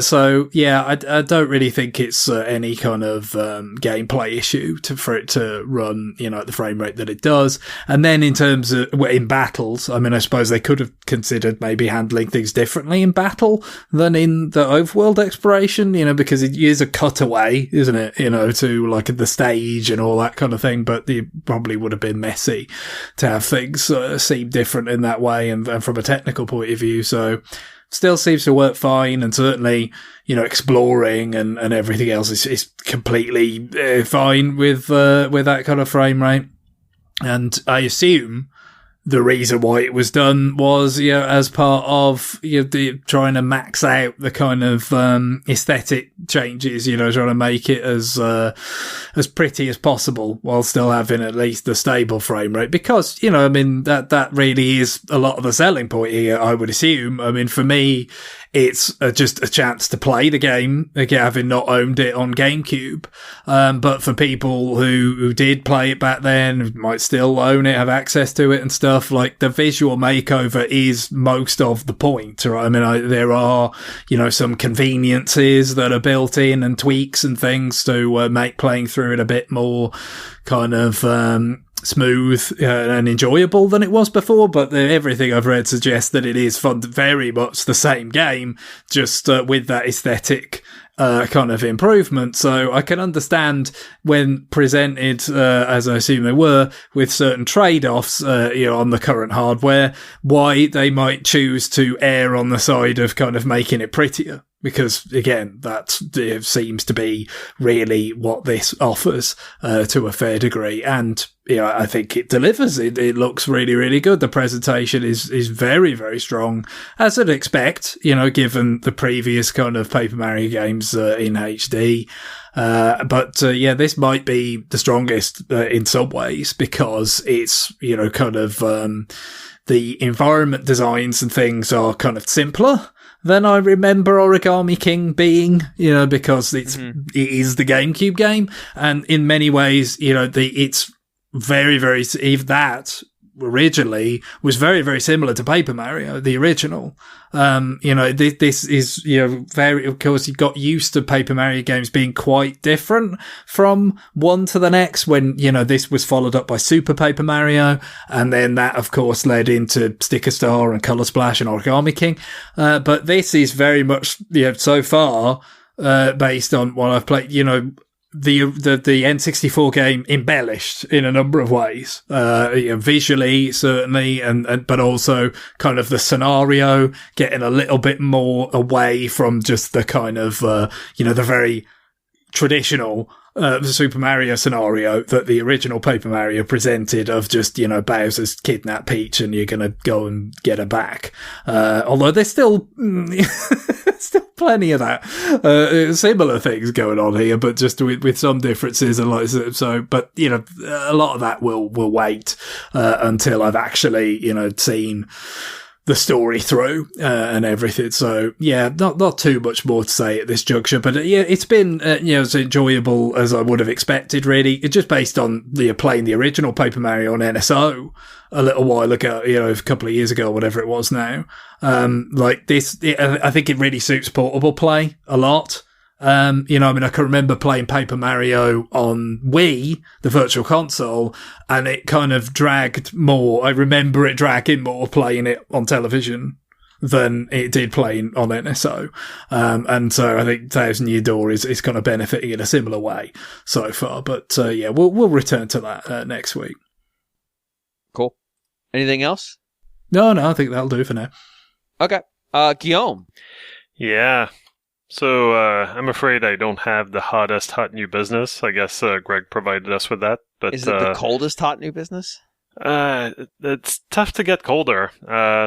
So yeah, I don't really think it's any kind of gameplay issue for it to run, at the frame rate that it does. And then in terms of in battles, I suppose they could have considered maybe handling things differently in battle than in the overworld exploration, because it is a cutaway, isn't it, to the stage and all that kind of thing. But it probably would have been messy to have things seem different in that way and from a technical point of view. So still seems to work fine, and certainly, exploring and everything else is completely fine with that kind of frame rate. And I assume the reason why it was done was, as part of, the trying to max out the kind of, aesthetic changes, trying to make it as pretty as possible while still having at least a stable frame rate. Because, that really is a lot of the selling point here, I would assume. For me, it's just a chance to play the game, again, having not owned it on GameCube. But for people who did play it back then, might still own it, have access to it and stuff, like the visual makeover is most of the point, right? I mean, there are, some conveniences that are built in and tweaks and things to make playing through it a bit more kind of smooth and enjoyable than it was before, but everything I've read suggests that it is very much the same game, just with that aesthetic kind of improvement. So I can understand when presented, as I assume they were, with certain trade-offs, on the current hardware, why they might choose to err on the side of kind of making it prettier. Because, again, that seems to be really what this offers to a fair degree. And, I think it delivers. It looks really, really good. The presentation is very, very strong, as I'd expect, given the previous kind of Paper Mario games in HD. But this might be the strongest in some ways, because it's, kind of the environment designs and things are kind of simpler than I remember Origami King being, because it is the GameCube game. And in many ways, it's very, very, even that originally was very, very similar to Paper Mario, the original. This is, very, of course, you got used to Paper Mario games being quite different from one to the next when, this was followed up by Super Paper Mario. And then that, of course, led into Sticker Star and Color Splash and Origami King. But this is very much, so far, based on what I've played, the N64 game embellished in a number of ways, visually certainly, but also kind of the scenario getting a little bit more away from just the kind of the very traditional Super Mario scenario that the original Paper Mario presented of just, Bowser's kidnap Peach and you're gonna go and get her back. Although there's still plenty of that similar things going on here, but just with some differences and but a lot of that will wait until I've actually seen the story through and everything. So not too much more to say at this juncture, but it's been as enjoyable as I would have expected, really. It's just based on playing the original Paper Mario on NSO a little while ago, a couple of years ago, whatever it was now. Like this, I think it really suits portable play a lot. I can remember playing Paper Mario on Wii, the Virtual Console, and it kind of dragged more. I remember it dragging more playing it on television than it did playing on NSO. And so I think Thousand Year Door is kind of benefiting in a similar way so far. But we'll return to that next week. Cool. Anything else? No, I think that'll do for now. Okay. Guillaume. Yeah. So, I'm afraid I don't have the hottest hot new business. I guess Greg provided us with that. But is it the coldest hot new business? It's tough to get colder.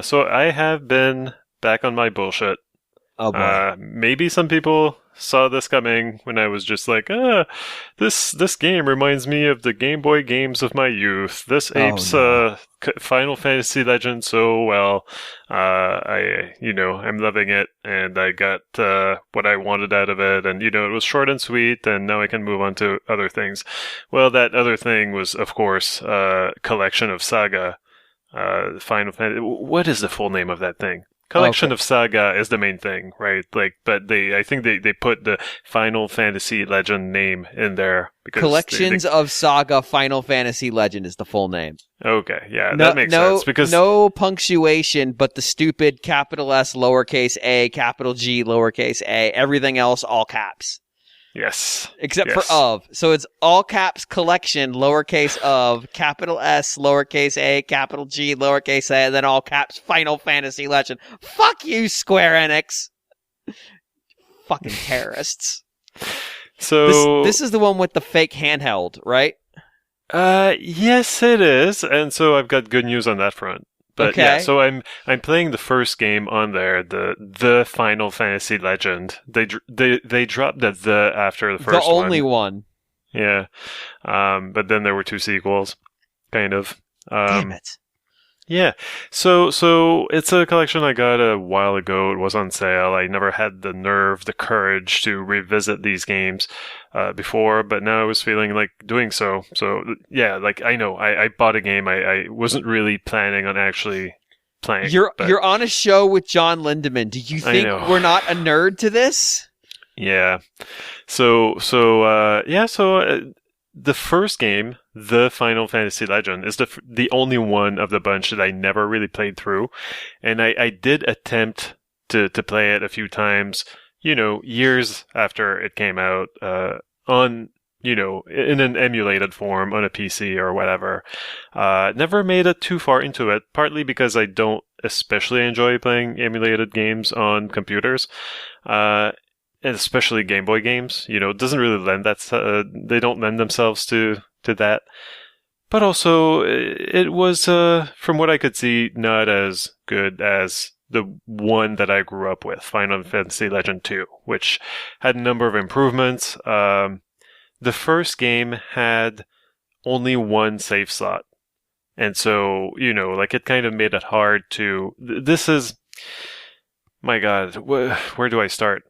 So I have been back on my bullshit. Oh boy. Maybe some people saw this coming when I was just like, this game reminds me of the Game Boy games of my youth. This apes Final Fantasy Legend so well. I'm loving it, and I got what I wanted out of it, and it was short and sweet, and now I can move on to other things. Well, that other thing was, of course, Collection of SaGa. Final Fantasy. What is the full name of that thing? Collection of SaGa is the main thing, right? But I think they put the Final Fantasy Legend name in there because Collections of SaGa Final Fantasy Legend is the full name. Okay, yeah, that makes sense because no punctuation, but the stupid capital S lowercase a, capital G lowercase a, everything else all caps. Yes. Except for of. So it's all caps collection, lowercase of, capital S, lowercase a, capital G, lowercase a, and then all caps Final Fantasy Legend. Fuck you, Square Enix. Fucking terrorists. So this is the one with the fake handheld, right? Yes, it is. And so I've got good news on that front. But okay. Yeah, so I'm playing the first game on there, the Final Fantasy Legend. They dropped the after the first one. The only one. Yeah. But then there were two sequels, kind of. Damn it. Yeah. So it's a collection I got a while ago. It was on sale. I never had the nerve, the courage to revisit these games before, but now I was feeling like doing so. So yeah, like I know I bought a game I wasn't really planning on actually playing. You're on a show with John Lindemann. Do you think we're not a nerd to this? Yeah. So the first game, the Final Fantasy Legend, is the only one of the bunch that I never really played through, and I did attempt to play it a few times, years after it came out, on in an emulated form on a PC or whatever. Never made it too far into it, partly because I don't especially enjoy playing emulated games on computers. And especially Game Boy games, it doesn't really lend they don't lend themselves to that. But also, it was, from what I could see, not as good as the one that I grew up with, Final Fantasy Legend 2, which had a number of improvements. The first game had only one save slot. And so, it kind of made it hard to... This is... My God, where do I start?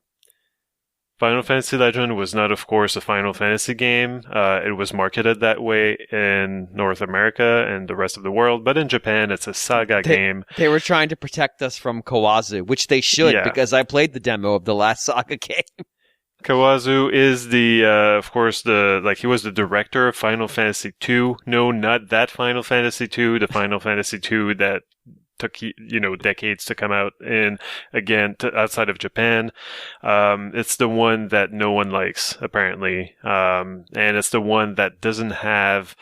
Final Fantasy Legend was not, of course, a Final Fantasy game. It was marketed that way in North America and the rest of the world, but in Japan, it's a SaGa game. They were trying to protect us from Kawazu, which they should, because I played the demo of the last SaGa game. Kawazu is of course, he was the director of Final Fantasy II. No, not that Final Fantasy II, the Final Fantasy II that took decades to come out outside of Japan. It's the one that no one likes, apparently, and it's the one that doesn't have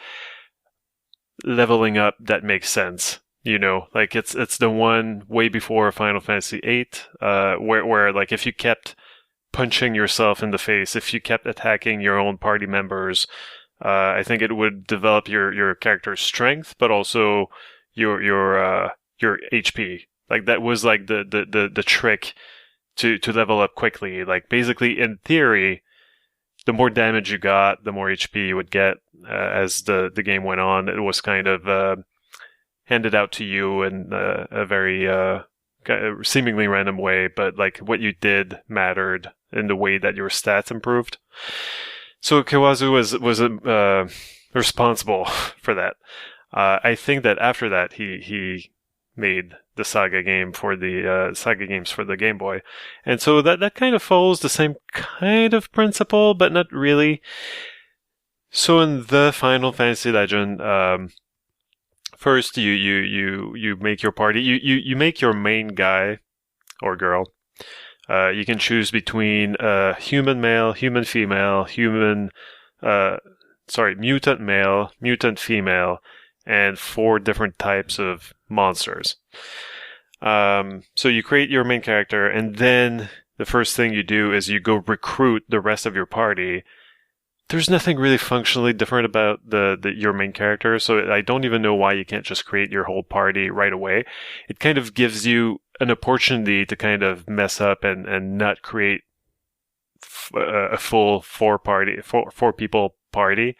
leveling up that makes sense. It's the one way before Final Fantasy VIII, where like if you kept punching yourself in the face, if you kept attacking your own party members, I think it would develop your character's strength, but also your HP. Like that was like the trick to level up quickly. Like basically in theory, the more damage you got, the more HP you would get as the game went on. It was kind of handed out to you in a very seemingly random way, but like what you did mattered in the way that your stats improved. So Kawazu was responsible for that. I think that after that he made the SaGa game for the SaGa games for the Game Boy, and so that kind of follows the same kind of principle, but not really. So in the Final Fantasy Legend, first you make your party. You make your main guy or girl. You can choose between human male, human female, mutant male, mutant female, and 4 different types of monsters. So you create your main character, and then the first thing you do is you go recruit the rest of your party. There's nothing really functionally different about your main character, so I don't even know why you can't just create your whole party right away. It kind of gives you an opportunity to kind of mess up and not create a full 4 people party.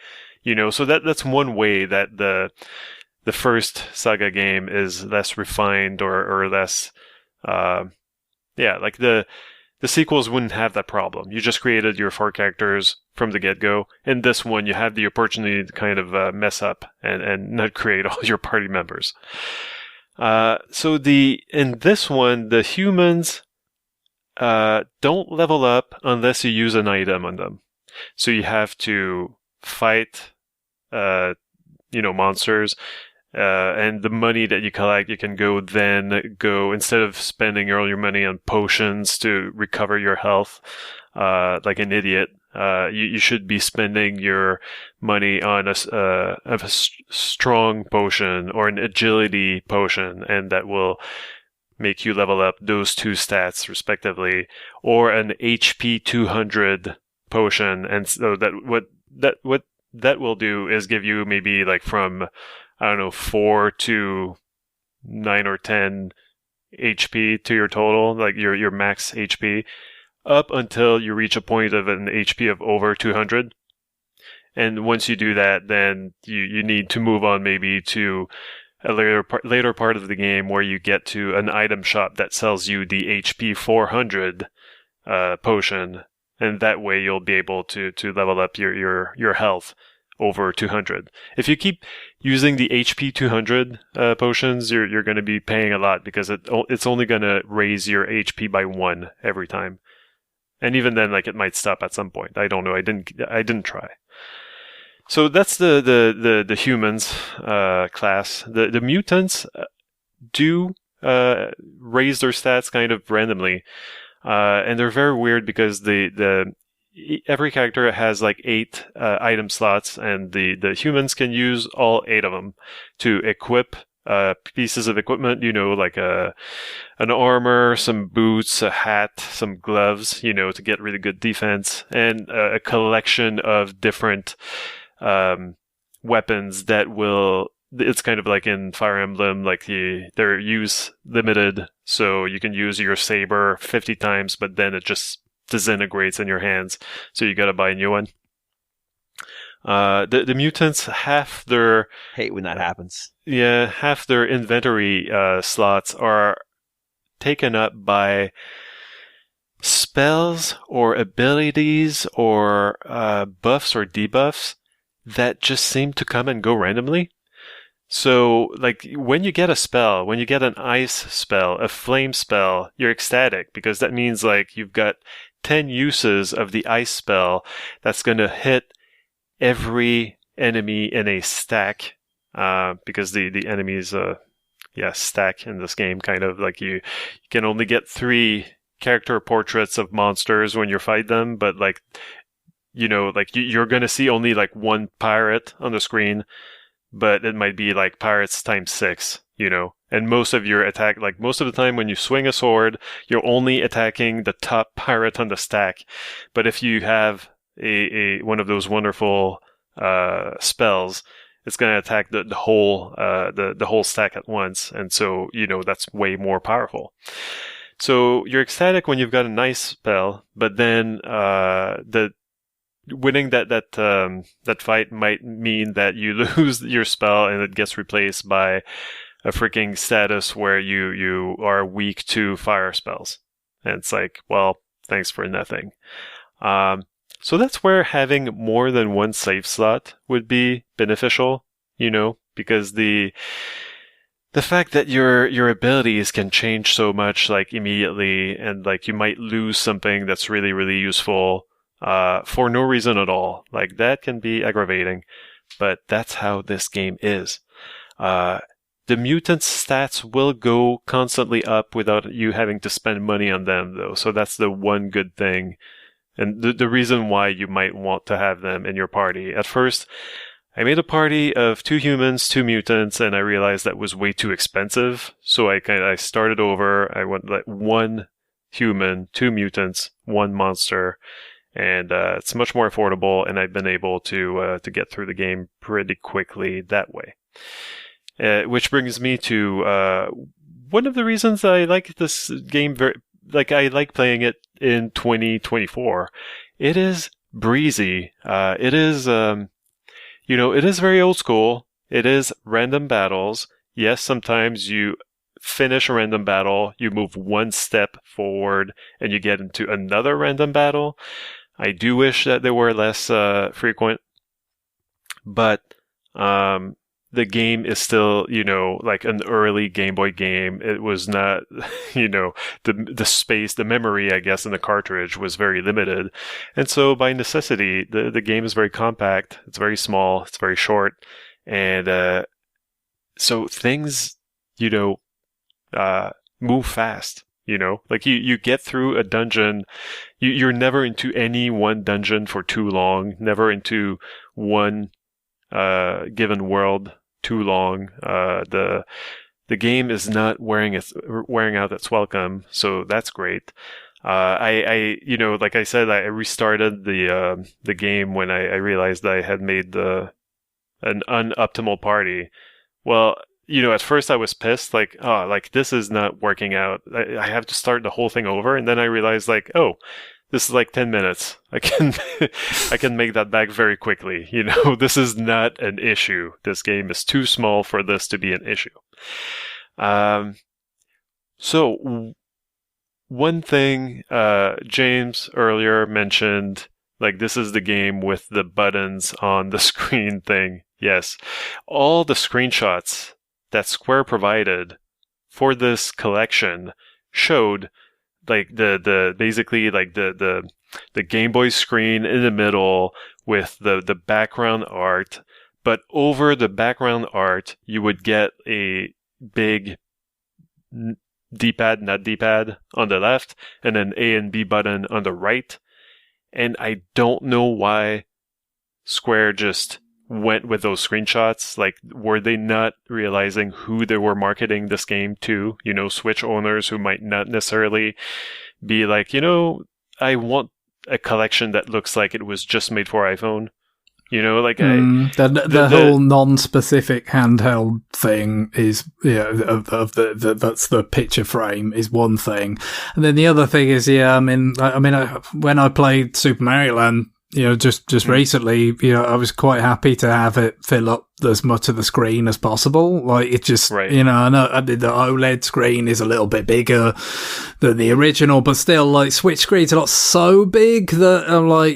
So that's one way that the first SaGa game is less refined or less, like the sequels wouldn't have that problem. You just created your 4 characters from the get-go. In this one, you have the opportunity to kind of mess up and not create all your party members. So in this one, the humans don't level up unless you use an item on them. So you have to fight monsters, and the money that you collect, you can go instead of spending all your money on potions to recover your health, like an idiot, you should be spending your money on a strong potion or an agility potion, and that will make you level up those 2 stats respectively, or an HP 200 potion. And so what that will do is give you maybe like from, 4 to 9 or 10 HP to your total, like your max HP, up until you reach a point of an HP of over 200. And once you do that, then you need to move on maybe to a later part of the game where you get to an item shop that sells you the HP 400 potion, and that way you'll be able to level up your health over 200. If you keep using the HP 200 potions, you're going to be paying a lot because it's only going to raise your HP by 1 every time. And even then, like, it might stop at some point. I don't know. I didn't try. So that's the humans class. The mutants do raise their stats kind of randomly, and they're very weird because every character has like 8 item slots, and the humans can use all 8 of them to equip pieces of equipment, like an armor, some boots, a hat, some gloves, to get really good defense, and a collection of different weapons that it's kind of like in Fire Emblem, like they're use limited, so you can use your saber 50 times, but then it just disintegrates in your hands, so you gotta buy a new one. The mutants, half their... Hate when that happens. Yeah, half their inventory slots are taken up by spells or abilities or buffs or debuffs that just seem to come and go randomly. So, like, when you get a spell, when you get an ice spell, a flame spell, you're ecstatic because that means, like, you've got 10 uses of the ice spell that's going to hit every enemy in a stack, because the enemies, stack in this game, kind of like you can only get 3 character portraits of monsters when you fight them, but like, you're going to see only like 1 pirate on the screen, but it might be like pirates times 6, and most of your attack, like most of the time when you swing a sword, you're only attacking the top pirate on the stack. But if you have a one of those wonderful spells, it's going to attack the whole stack at once, and so that's way more powerful. So you're ecstatic when you've got a nice spell, but then winning that fight might mean that you lose your spell and it gets replaced by a freaking status where you are weak to fire spells, and it's like, well, thanks for nothing. So that's where having more than 1 save slot would be beneficial, because the fact that your abilities can change so much, like, immediately, and like you might lose something that's really, really useful for no reason at all, like, that can be aggravating, but that's how this game is. The mutants' stats will go constantly up without you having to spend money on them, though, so that's the one good thing. And the reason why you might want to have them in your party. At first, I made a party of 2 humans, 2 mutants, and I realized that was way too expensive. So I started over. I went like 1 human, 2 mutants, 1 monster, and it's much more affordable. And I've been able to get through the game pretty quickly that way. Which brings me to one of the reasons I like this game very. Like, I like playing it in 2024. It is breezy. It is, it is very old school. It is random battles. Yes, sometimes you finish a random battle, you move 1 step forward, and you get into another random battle. I do wish that they were less frequent, but the game is still, like an early Game Boy game. It was not, the space, the memory, I guess, in the cartridge was very limited. And so by necessity, the game is very compact. It's very small. It's very short. And so things, move fast. Like you get through a dungeon. You're never into any one dungeon for too long, never into one given world too long. The game is not wearing out its welcome, so that's great. I like I said, I restarted the game when I realized I had made an unoptimal party. Well, at first I was pissed, like, oh, like, this is not working out. I have to start the whole thing over, and then I realized, like, oh, This is like 10 minutes. I can make that back very quickly. This is not an issue. This game is too small for this to be an issue. So one thing, James earlier mentioned, like, this is the game with the buttons on the screen thing. Yes. All the screenshots that Square provided for this collection showed like basically like the Game Boy screen in the middle with the background art, but over the background art you would get a big D-pad, not D-pad on the left, and an A and B button on the right. And I don't know why Square just went with those screenshots. Like, were they not realizing who they were marketing this game to? Switch owners who might not necessarily be like, I want a collection that looks like it was just made for iPhone. The whole non-specific handheld thing is, that's the picture frame is one thing, and then the other thing is, when I played Super Mario Land, just recently, I was quite happy to have it fill up as much of the screen as possible. Like, it just, right. I know the OLED screen is a little bit bigger than the original, but still, like, Switch screens are not so big that I'm like,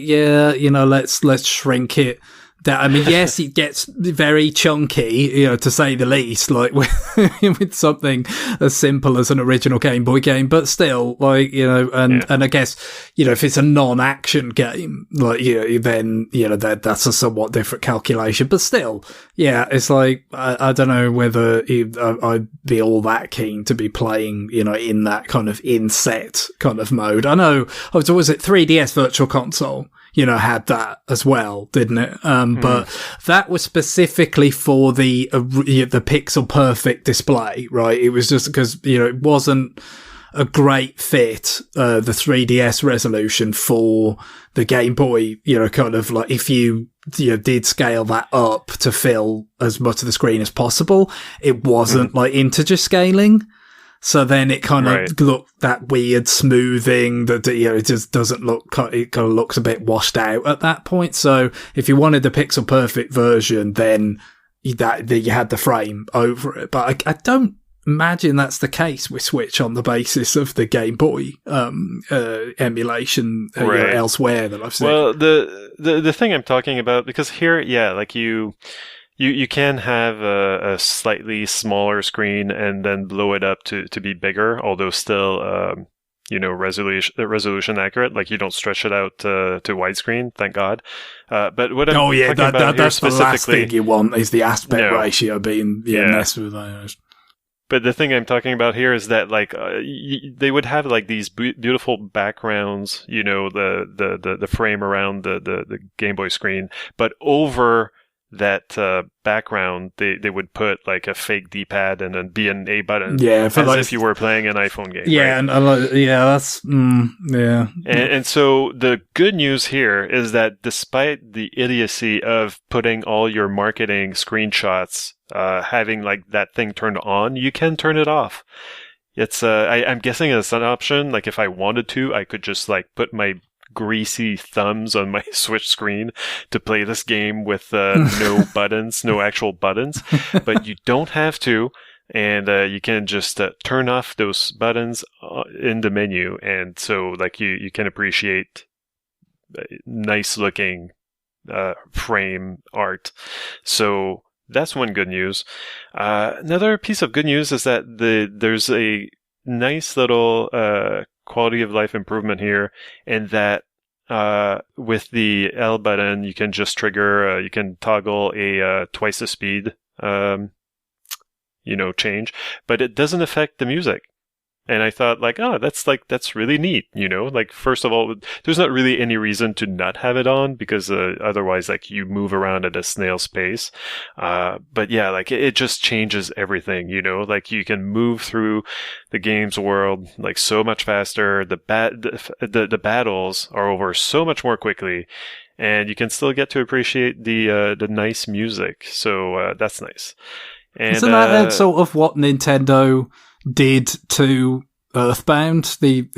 let's shrink it down. I mean, yes, it gets very chunky, to say the least, like with something as simple as an original Game Boy game, but still, like, and I guess, if it's a non-action game, like, then, that's a somewhat different calculation, but still, it's like, I don't know whether I'd be all that keen to be playing, in that kind of inset kind of mode. I know, was it 3DS Virtual Console? Had that as well, didn't it? But that was specifically for the pixel perfect display, right? It was just because, it wasn't a great fit, the 3DS resolution for the Game Boy, kind of like if you did scale that up to fill as much of the screen as possible, it wasn't like integer scaling. So then it kind of looked that weird smoothing that, it just doesn't look, it kind of looks a bit washed out at that point. So if you wanted the pixel perfect version, then you had the frame over it. But I don't imagine that's the case with Switch on the basis of the Game Boy, emulation elsewhere that I've seen. Well, the thing I'm talking about, because here, like you can have a slightly smaller screen and then blow it up to be bigger, although still, resolution accurate. Like, you don't stretch it out to widescreen, thank God. But what I'm talking about that's here the last thing you want is the aspect ratio being messed with. But the thing I'm talking about here is that, like, they would have like these beautiful backgrounds, the frame around the Game Boy screen, but over that background, they would put like a fake D-pad and then B and A button, as if you were playing an iPhone game. Yeah, right? And so the good news here is that despite the idiocy of putting all your marketing screenshots, having like that thing turned on, you can turn it off. It's I'm guessing it's an option. Like, if I wanted to, I could just like put my greasy thumbs on my Switch screen to play this game with no buttons, no actual buttons, but you don't have to, and you can just turn off those buttons in the menu, and so like you can appreciate nice looking frame art. So that's one good news. Another piece of good news is that there's a nice little quality of life improvement here, and that with the L button you can just trigger, you can toggle a twice the speed change, but it doesn't affect the music. And I thought, like, that's really neat, like, first of all, there's not really any reason to not have it on, because otherwise, like, you move around at a snail's pace. But yeah, like, it just changes everything, like, you can move through the game's world, like, so much faster. The battles are over so much more quickly, and you can still get to appreciate the nice music. So, that's nice. And, isn't that sort of what Nintendo did to Earthbound, Mother,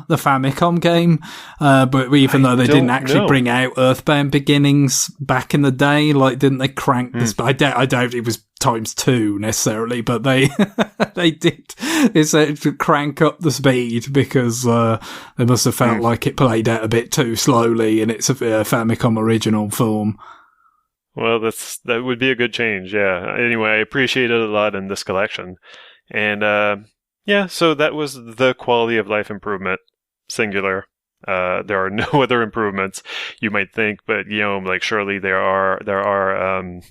the Famicom game. But even though they didn't actually bring out Earthbound Beginnings back in the day, like, didn't they crank this? I doubt it was ×2 necessarily, but they they did. It's to crank up the speed because they must have felt like it played out a bit too slowly in its Famicom original form. Well, that would be a good change, yeah. Anyway, I appreciate it a lot in this collection. And so that was the quality of life improvement, singular. There are no other improvements you might think, but like surely there are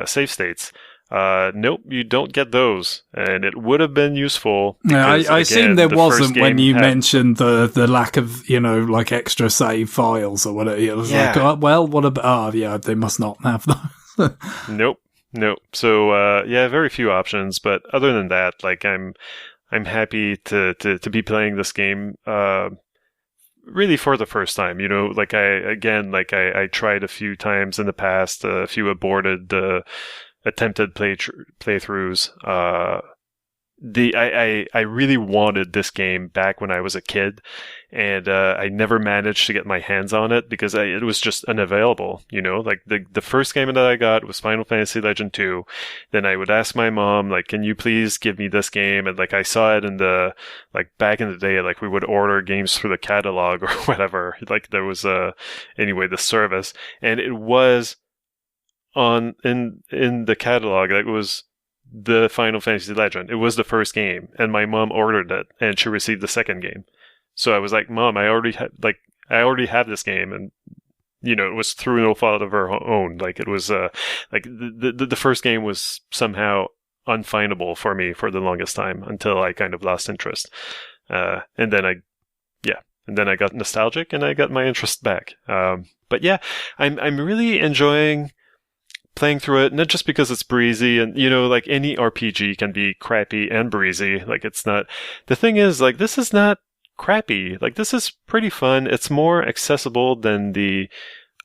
save states. Nope, you don't get those, and it would have been usful. Because, I assume there wasn't when you mentioned the lack of like extra save files or whatever. It was like, oh, well, what about? Oh, yeah, they must not have those. Nope. So very few options, but other than that, like I'm happy to be playing this game really for the first time. Like I tried a few times in the past, a few aborted attempted playthroughs. I really wanted this game back when I was a kid, and I never managed to get my hands on it because it was just unavailable. Like the first game that I got was Final Fantasy Legend 2. Then I would ask my mom, like, can you please give me this game? And like I saw it in back in the day, like we would order games through the catalog or whatever. Like there was the service, and it was in the catalog. Like, it was the Final Fantasy Legend. It was the first game, and my mom ordered it, and she received the second game. So I was like, Mom, I already have this game, and it was through no fault of her own. Like, it was the first game was somehow unfindable for me for the longest time until I kind of lost interest, and then I got nostalgic and I got my interest back. But yeah, I'm really enjoying playing through it, not just because it's breezy, and like any RPG can be crappy and breezy. Like, it's not. The thing is, like, this is not crappy. Like, this is pretty fun. It's more accessible than the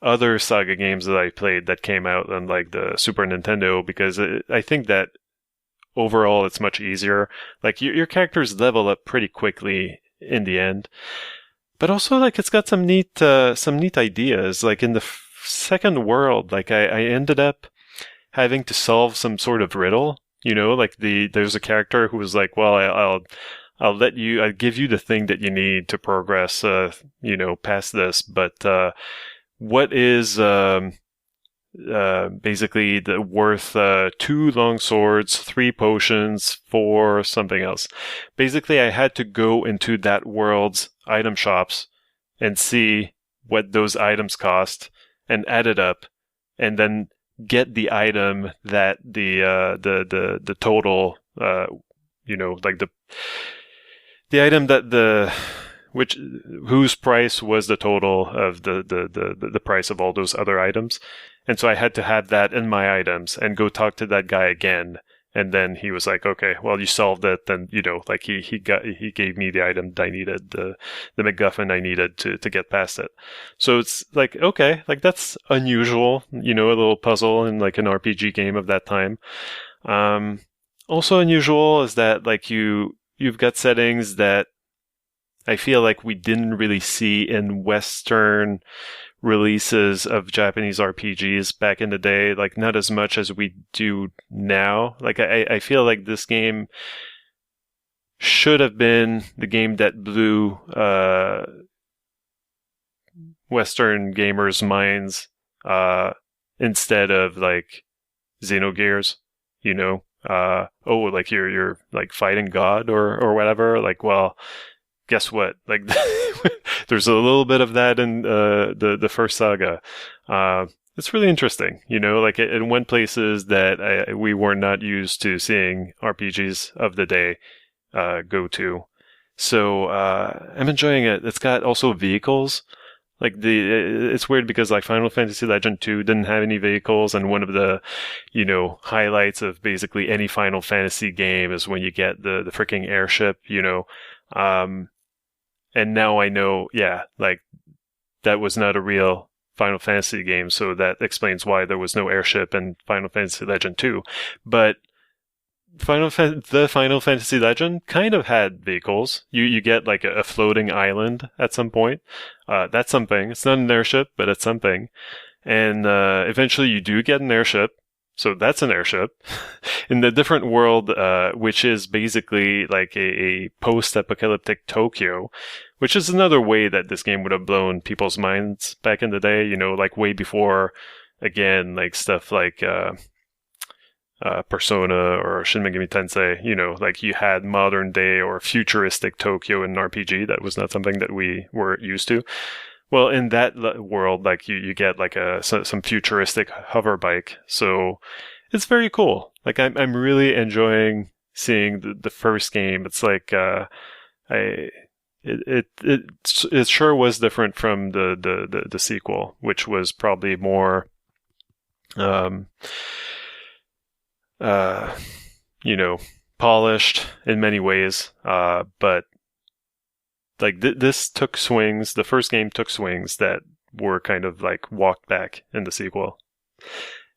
other SaGa games that I played that came out on like the Super Nintendo, because I think that overall it's much easier. Like, your characters level up pretty quickly in the end, but also like it's got some neat ideas. Like in the second world, like I ended up having to solve some sort of riddle. Like there's a character who was like, well, I'll give you the thing that you need to progress, past this. But what is basically worth 2 long swords, 3 potions, 4 something else? Basically, I had to go into that world's item shops and see what those items cost and add it up, and then get the item that the total, like the item that whose price was the total of the price of all those other items. And so I had to have that in my items and go talk to that guy again. And then he was like, okay, well, you solved it. Then, like he gave me the item that I needed, the MacGuffin I needed to get past it. So it's like, okay, like that's unusual, a little puzzle in like an RPG game of that time. Also unusual is that like you've got settings that I feel like we didn't really see in Western releases of Japanese RPGs back in the day, like not as much as we do now. Like I feel like this game should have been the game that blew Western gamers' minds instead of like Xenogears, like you're like fighting God or whatever. Like, well, guess what? Like, there's a little bit of that in the first SaGa. It's really interesting, like it went places that we were not used to seeing RPGs of the day go to. So I'm enjoying it. It's got also vehicles. Like it's weird because like Final Fantasy Legend 2 didn't have any vehicles, and one of the, highlights of basically any Final Fantasy game is when you get the freaking airship, and now I know, like that was not a real Final Fantasy game, so that explains why there was no airship in Final Fantasy Legend 2. But the Final Fantasy Legend kind of had vehicles. You get like a floating island at some point. That's something. It's not an airship, but it's something. And eventually you do get an airship. So that's an airship in the different world, which is basically like a post-apocalyptic Tokyo, which is another way that this game would have blown people's minds back in the day, like way before, again, like stuff like Persona or Shin Megami Tensei, like you had modern day or futuristic Tokyo in an RPG. That was not something that we were used to. Well, in that world, like you get like some futuristic hover bike, so it's very cool. Like I'm really enjoying seeing the first game. It's like it sure was different from the sequel, which was probably more polished in many ways, but like this took swings. The first game took swings that were kind of like walked back in the sequel.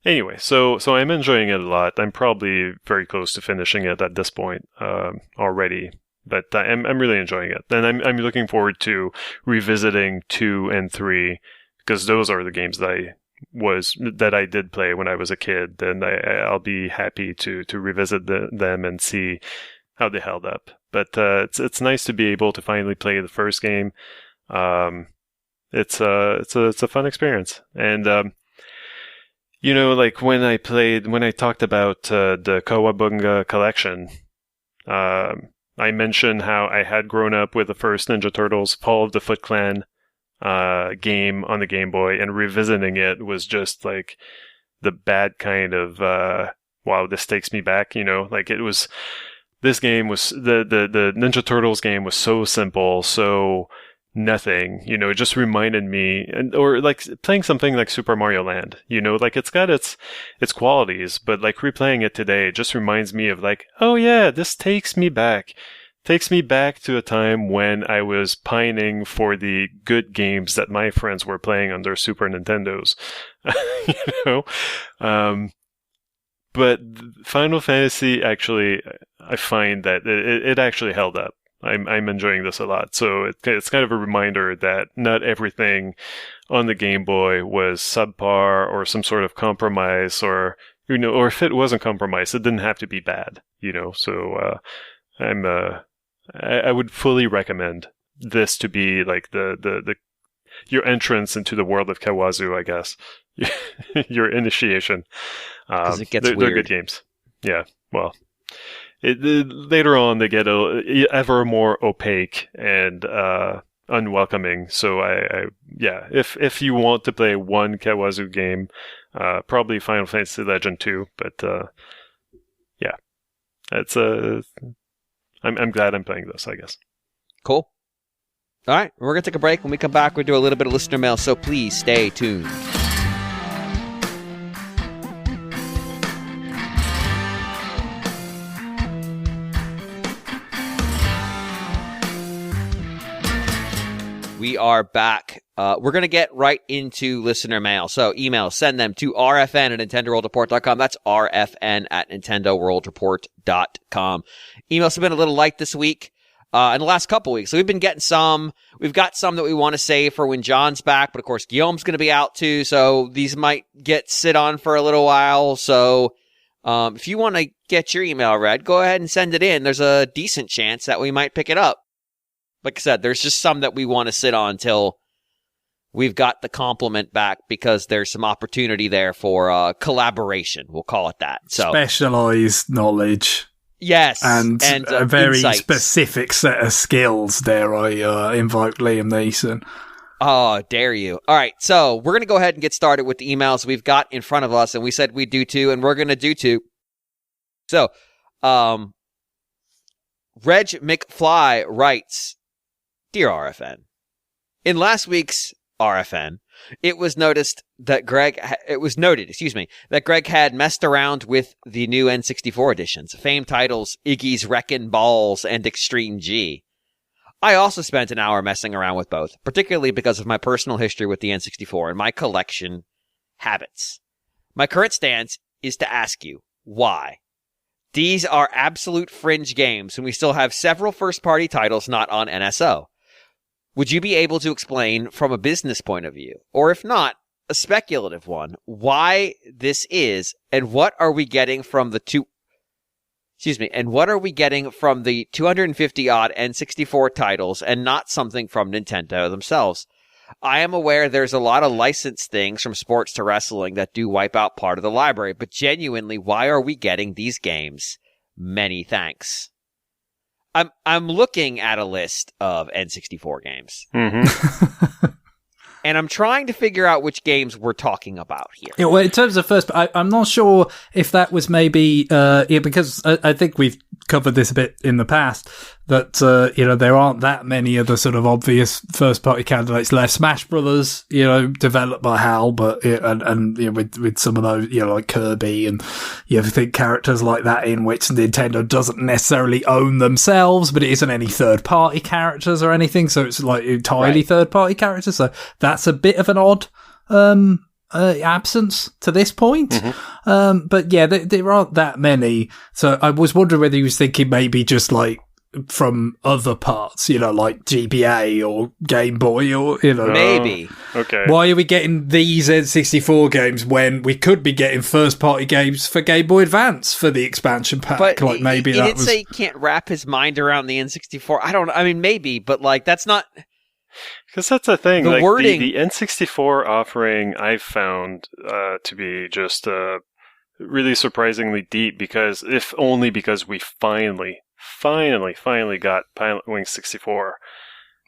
Anyway, so I'm enjoying it a lot. I'm probably very close to finishing it at this point already, but I'm really enjoying it, and I'm looking forward to revisiting 2 and 3 because those are the games that I did play when I was a kid, and I'll be happy to revisit them and see how they held up. But it's nice to be able to finally play the first game. It's a fun experience, and like when I talked about the Kawabunga collection, I mentioned how I had grown up with the first Ninja Turtles Fall of the Foot Clan game on the Game Boy, and revisiting it was just like the bad kind of wow, this takes me back. Like it was. This game was the Ninja Turtles game was so simple, so nothing. It just reminded me, or like playing something like Super Mario Land. Like it's got its qualities, but like replaying it today just reminds me of like, oh yeah, this takes me back to a time when I was pining for the good games that my friends were playing on their Super Nintendos. But Final Fantasy, actually, I find that it actually held up. I'm enjoying this a lot. So it's kind of a reminder that not everything on the Game Boy was subpar or some sort of compromise, or or if it wasn't compromise, it didn't have to be bad. So I would fully recommend this to be like the your entrance into the world of Kawazu, I guess. Your initiation. Because it gets they're good games. Yeah, well, later on they get ever more opaque and unwelcoming. So if you want to play one Kawazu game, probably Final Fantasy Legend 2. But yeah, it's I'm glad I'm playing this, I guess. Cool. All right, we're gonna take a break. When we come back, we'll do a little bit of listener mail. So please stay tuned. We are back. We're going to get right into listener mail. So email, send them to rfn@nintendoworldreport.com. That's rfn@nintendoworldreport.com. Emails have been a little light this week, in the last couple weeks. So we've been getting some. We've got some that we want to save for when John's back, but of course Guillaume's going to be out too. So these might sit on for a little while. So if you want to get your email read, go ahead and send it in. There's a decent chance that we might pick it up. Like I said, there's just some that we want to sit on until we've got the compliment back, because there's some opportunity there for collaboration. We'll call it that. So specialized knowledge. Yes. And a very insights. Specific set of skills, dare I invoke Liam Neeson. Oh, dare you. All right, so we're going to go ahead and get started with the emails we've got in front of us, and we said we'd do two, and we're going to do two. So, Reg McFly writes, Dear RFN, in last week's RFN, it was noted that Greg had messed around with the new N64 editions, famed titles Iggy's Reckin Balls and Extreme G. I also spent an hour messing around with both, particularly because of my personal history with the N64 and my collection habits. My current stance is to ask you, why? These are absolute fringe games, and we still have several first-party titles not on NSO. Would you be able to explain from a business point of view, or if not, a speculative one, why this is, and what are we getting from the 250 odd N64 titles and not something from Nintendo themselves? I am aware there's a lot of licensed things from sports to wrestling that do wipe out part of the library, but genuinely, why are we getting these games? Many thanks. I'm looking at a list of N64 games. Mm-hmm. And I'm trying to figure out which games we're talking about here. Yeah, well, in terms of first, I'm not sure if that was maybe, because I think we've covered this a bit in the past, that, there aren't that many of the sort of obvious first-party candidates left. Smash Brothers, developed by HAL, but, with some of those, like Kirby and, you think characters like that in which Nintendo doesn't necessarily own themselves, but it isn't any third-party characters or anything, so it's like entirely third-party characters, so that's a bit of an odd, absence to this point. Mm-hmm. But yeah, there aren't that many. So I was wondering whether he was thinking maybe just like from other parts, like GBA or Game Boy or, Maybe. Okay. Why are we getting these N64 games when we could be getting first party games for Game Boy Advance for the expansion pack? But like maybe he that didn't was... say he can't wrap his mind around the N64. Maybe, but like that's not... Because that's the thing. The like, wording... the N64 offering I've found to be just really surprisingly deep, because if only because we finally got Pilot Wings 64.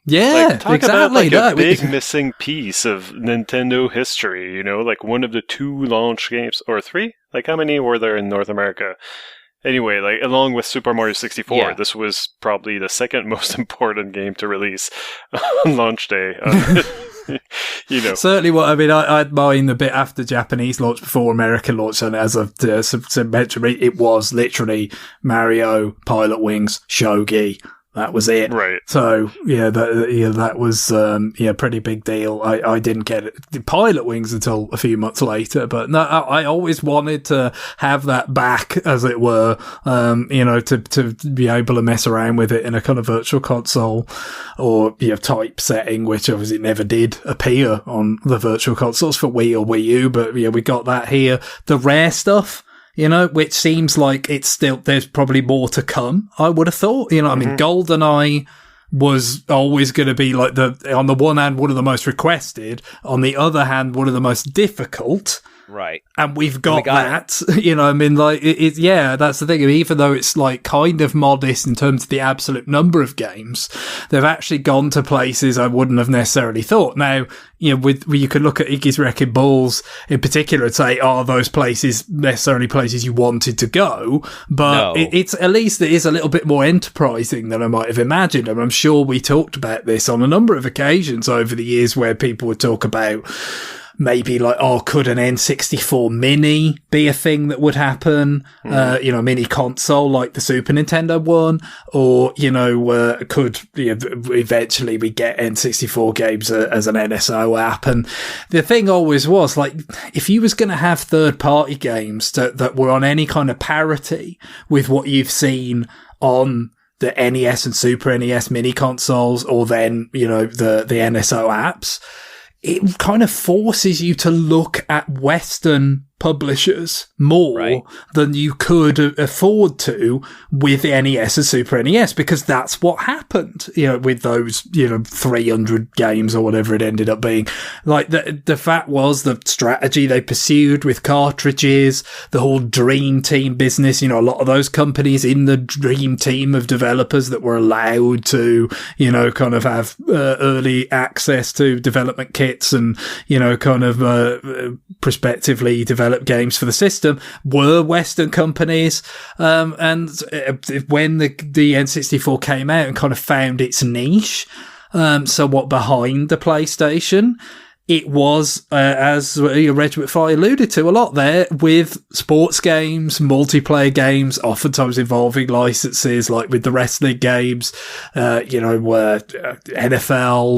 Yeah, talk exactly. about a big missing piece of Nintendo history, like one of the 2 launch games, or 3? Like how many were there in North America? Anyway, like along with Super Mario 64, this was probably the second most important game to release on launch day. Certainly what I mean, I had mine a bit after Japanese launch, before American launch, and as I've mentioned, it was literally Mario, Pilot Wings, Shogi. That was it. Right. So, that was, pretty big deal. I didn't get it, Pilot Wings until a few months later, but no, I always wanted to have that back, as it were, to be able to mess around with it in a kind of virtual console or, type setting, which obviously never did appear on the virtual consoles for Wii or Wii U, but we got that here. The rare stuff, which seems like there's probably more to come, I would have thought. GoldenEye was always going to be like on the one hand, one of the most requested, on the other hand, one of the most difficult. Right. And we've got that, that's the thing. Even though it's like kind of modest in terms of the absolute number of games, they've actually gone to places I wouldn't have necessarily thought. Now, you could look at Iggy's Wrecking Balls in particular and say, are those places necessarily places you wanted to go? But no. It's at least it is a little bit more enterprising than I might have imagined. And I'm sure we talked about this on a number of occasions over the years where people would talk about maybe like, could an N64 Mini be a thing that would happen? Mini console like the Super Nintendo one, or, could eventually we get N64 games as an NSO app? And the thing always was like, if you was going to have third party games that were on any kind of parity with what you've seen on the NES and Super NES mini consoles, or then, the NSO apps, it kind of forces you to look at Western publishers more than you could afford to with NES and Super NES, because that's what happened, with those, 300 games or whatever it ended up being. Like the fact was the strategy they pursued with cartridges, the whole Dream Team business, a lot of those companies in the Dream Team of developers that were allowed to, kind of have early access to development kits and, prospectively develop games for the system were Western companies. And when the N64 came out and kind of found its niche, somewhat behind the PlayStation, it was, as Regiment Fire alluded to a lot there, with sports games, multiplayer games, oftentimes involving licenses, like with the wrestling games, NFL,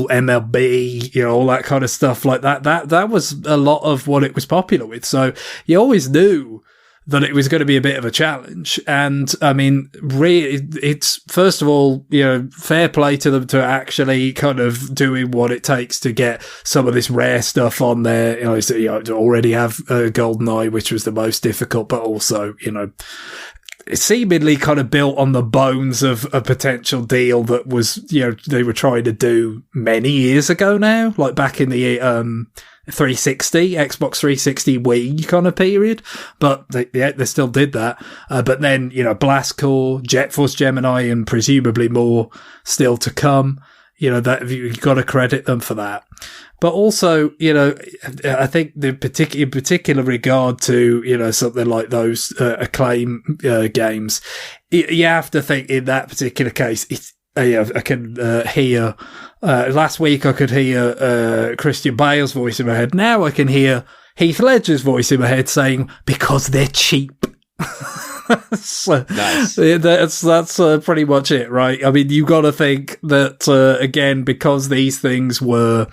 MLB, all that kind of stuff like that. That was a lot of what it was popular with. So you always knew that it was going to be a bit of a challenge. And I mean, really, it's first of all, fair play to them to actually kind of doing what it takes to get some of this rare stuff on there. To already have GoldenEye, which was the most difficult, but also, seemingly kind of built on the bones of a potential deal that was, they were trying to do many years ago now, like back in the 360, Xbox 360 Wii kind of period, but they still did that. But then, Blast Corps, Jet Force Gemini, and presumably more still to come. That you've got to credit them for that. But also, I think in particular regard to, something like those Acclaim games, you have to think in that particular case, I can hear, last week I could hear Christian Bale's voice in my head. Now I can hear Heath Ledger's voice in my head saying, because they're cheap. So, nice. That's pretty much it, right? I mean, you got to think that again, because these things were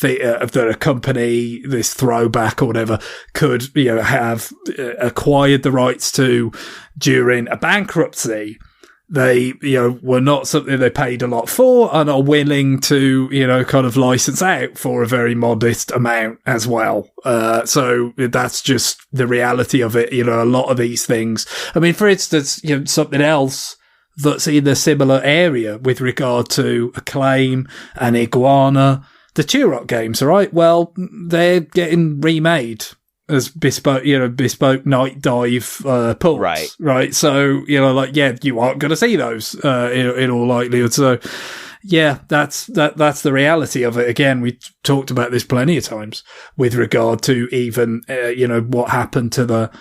that a company, this throwback or whatever, could have acquired the rights to during a bankruptcy. They, were not something they paid a lot for and are willing to, kind of license out for a very modest amount as well. So that's just the reality of it. A lot of these things. I mean, for instance, something else that's in a similar area with regard to Acclaim and Iguana, the Turok games, all right? Well, they're getting remade as bespoke night dive ports, right? So you aren't going to see those in all likelihood. So yeah, that's the reality of it. Again, we talked about this plenty of times with regard to even what happened to the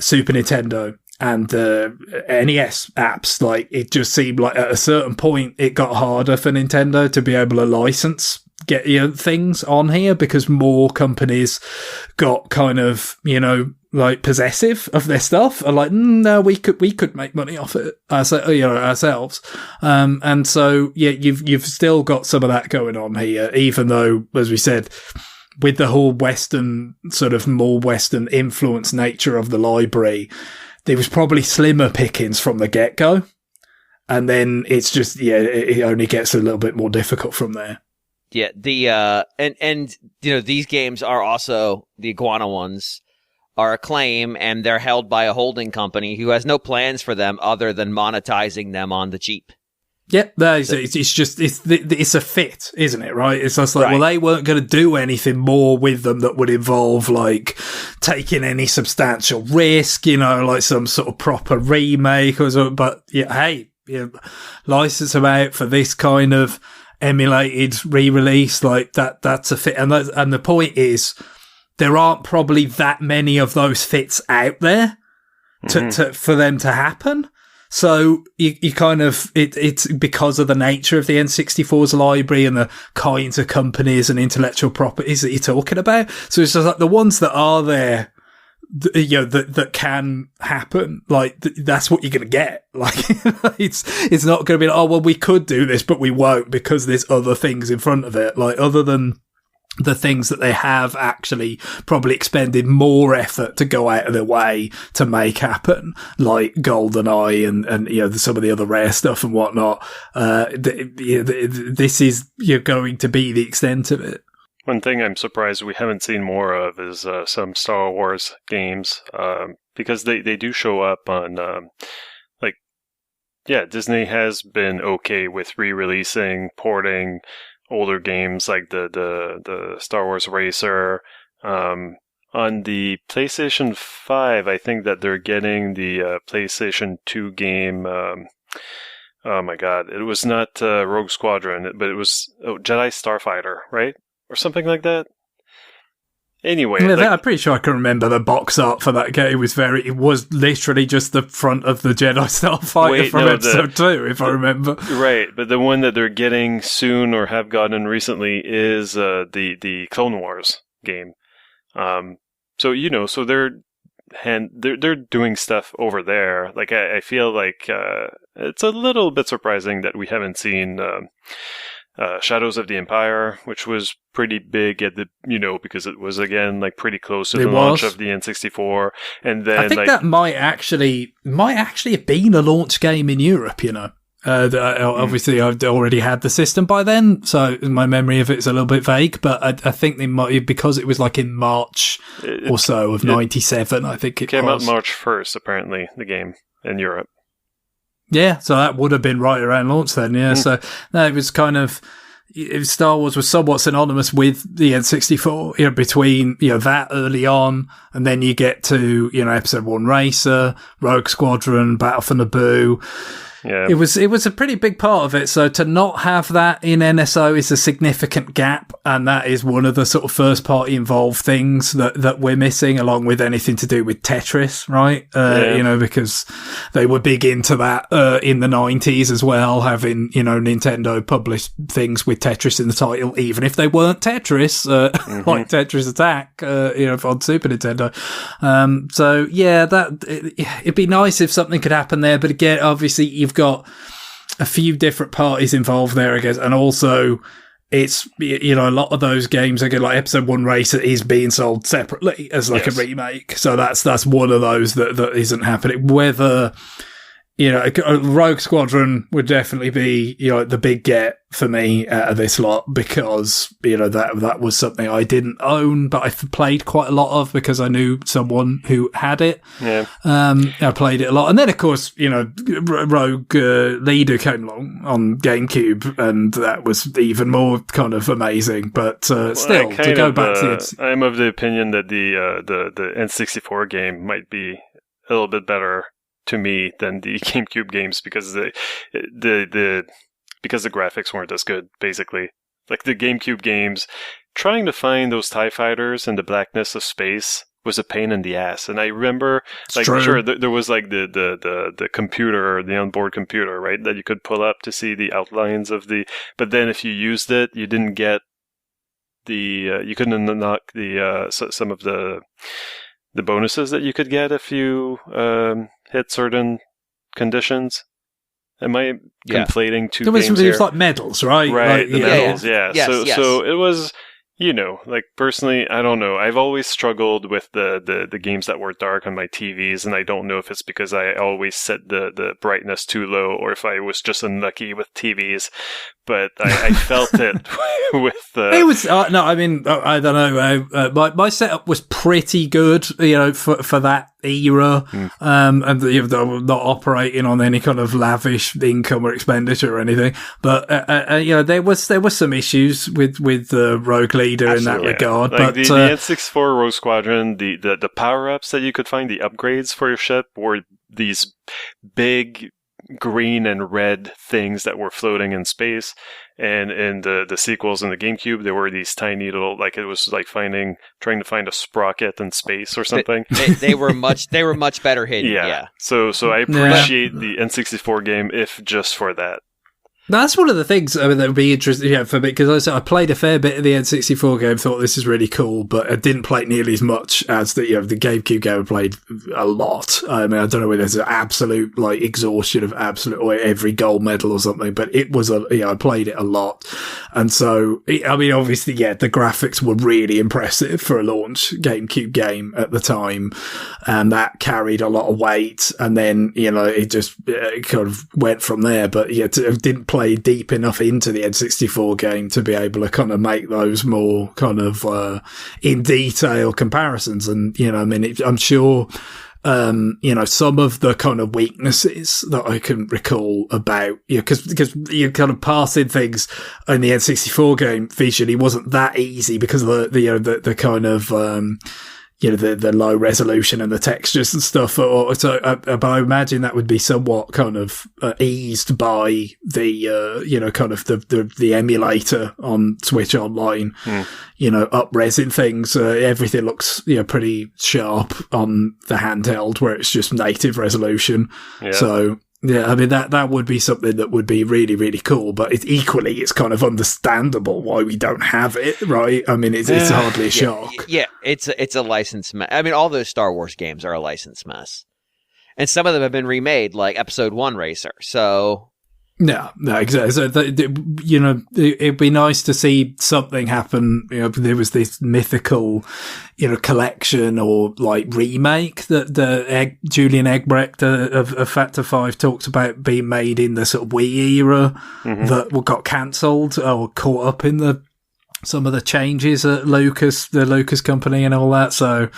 Super Nintendo and the NES apps. Like, it just seemed like at a certain point it got harder for Nintendo to be able to license things on here because more companies got kind of like possessive of their stuff and like no, we could make money off it ourselves, and so you've still got some of that going on here, even though, as we said, with the whole Western sort of more Western influence nature of the library, there was probably slimmer pickings from the get-go, and then it's just it only gets a little bit more difficult from there. Yeah, and these games are also, the Iguana ones are Acclaim, and they're held by a holding company who has no plans for them other than monetizing them on the cheap. Yeah, it's a fit, isn't it? Right? It's just like, well, they weren't going to do anything more with them that would involve like taking any substantial risk, like some sort of proper remake or something. But license them out for this kind of emulated re-release, like that's a fit. And the point is, there aren't probably that many of those fits out there for them to happen. So you kind of, it's because of the nature of the N64's library and the kinds of companies and intellectual properties that you're talking about. So it's just like the ones that are there, that can happen. Like, that's what you're going to get. Like, it's not going to be like, oh, well, we could do this, but we won't because there's other things in front of it. Like, other than the things that they have actually probably expended more effort to go out of their way to make happen, like GoldenEye and some of the other rare stuff and whatnot. This is going to be the extent of it. One thing I'm surprised we haven't seen more of is some Star Wars games, because they do show up on, Disney has been okay with re-releasing, porting older games like the Star Wars Racer. On the PlayStation 5, I think that they're getting the PlayStation 2 game. Oh my god, it was not Rogue Squadron, but it was Jedi Starfighter, right? Or something like that. Anyway, I'm pretty sure I can remember the box art for that game. It was literally just the front of the Jedi Starfighter from episode 2, if I remember. Right, but the one that they're getting soon or have gotten recently is the Clone Wars game. So they're doing stuff over there. Like, I feel like it's a little bit surprising that we haven't seen Shadows of the Empire, which was pretty big at the, because it was, again, like pretty close to the launch of the N64. And then I think that might actually have been a launch game in Europe, Obviously, I've already had the system by then, so my memory of it's a little bit vague, but I think they might, because it was like in March or so of 97, I think it came out March 1st, apparently, the game in Europe. Yeah, so that would have been right around launch then, yeah. So no, it was kind of, Star Wars was somewhat synonymous with the N64, between, that early on, and then you get to, Episode 1 Racer, Rogue Squadron, Battle for Naboo. Yeah. It was a pretty big part of it. So to not have that in NSO is a significant gap, and that is one of the sort of first party involved things that we're missing, along with anything to do with Tetris, right? Because they were big into that in the 90s as well, having Nintendo published things with Tetris in the title, even if they weren't Tetris, like Tetris Attack, on Super Nintendo. So yeah, it'd be nice if something could happen there, but again, obviously you've got a few different parties involved there, I guess, and also it's a lot of those games are good. Like Episode 1 Racer is being sold separately as like a remake, so that's one of those that isn't happening. Whether Rogue Squadron would definitely be the big get for me out of this lot, because that was something I didn't own, but I played quite a lot of because I knew someone who had it. Yeah, I played it a lot, and then of course Rogue Leader came along on GameCube, and that was even more kind of amazing. But still, to go back to I'm of the opinion that the N64 game might be a little bit better to me than the GameCube games, because the graphics weren't as good, basically. Like the GameCube games, trying to find those TIE fighters in the blackness of space was a pain in the ass. And I remember, there was like the computer, the onboard computer, right, that you could pull up to see the outlines of but then if you used it, you didn't get you couldn't unlock some of the bonuses that you could get if you hit certain conditions. Am I conflating two games here? It was like medals, right? Right, the medals, yeah. Yes. So it was, like personally, I don't know. I've always struggled with the games that were dark on my TVs, and I don't know if it's because I always set the brightness too low, or if I was just unlucky with TVs. But I felt it with it was no. I mean, I don't know. My setup was pretty good, for that era, and not operating on any kind of lavish income or expenditure or anything. But there was some issues with the Rogue Leader in that regard. Like but the N64 Rogue Squadron, the power ups that you could find, the upgrades for your ship, were these big green and red things that were floating in space, and in the sequels in the GameCube, there were these tiny little, like it was like trying to find a sprocket in space or something. They were much better hidden. Yeah. So I appreciate the N64 game if just for that. That's one of the things that would be interesting for me, because I played a fair bit of the N64 game, thought this is really cool, but I didn't play it nearly as much as the GameCube game. I played a lot. I mean, I don't know whether there's an absolute exhaustion of every gold medal or something, but it was I played it a lot. And so, I mean, obviously, the graphics were really impressive for a launch GameCube game at the time, and that carried a lot of weight. And then, it just kind of went from there, but didn't play deep enough into the N64 game to be able to kind of make those more kind of in detail comparisons. And I'm sure some of the kind of weaknesses that I can recall about because you kind of passing things in the N64 game visually wasn't that easy because of the kind of the low resolution and the textures and stuff. But I imagine that would be somewhat kind of eased by the kind of the emulator on Switch Online. Up-resing things. Everything looks pretty sharp on the handheld, where it's just native resolution. Yeah. So. Yeah, I mean, that would be something that would be really, really cool, but it's kind of understandable why we don't have it, right? I mean, it's hardly a shock. Yeah, it's a license mess. I mean, all those Star Wars games are a license mess. And some of them have been remade, like Episode 1 Racer. So, No, exactly. So, it'd be nice to see something happen. There was this mythical, collection or like remake that Julian Egbrecht of Factor 5 talked about being made in the sort of Wii era that got cancelled or caught up in some of the changes at the Lucas company and all that. So,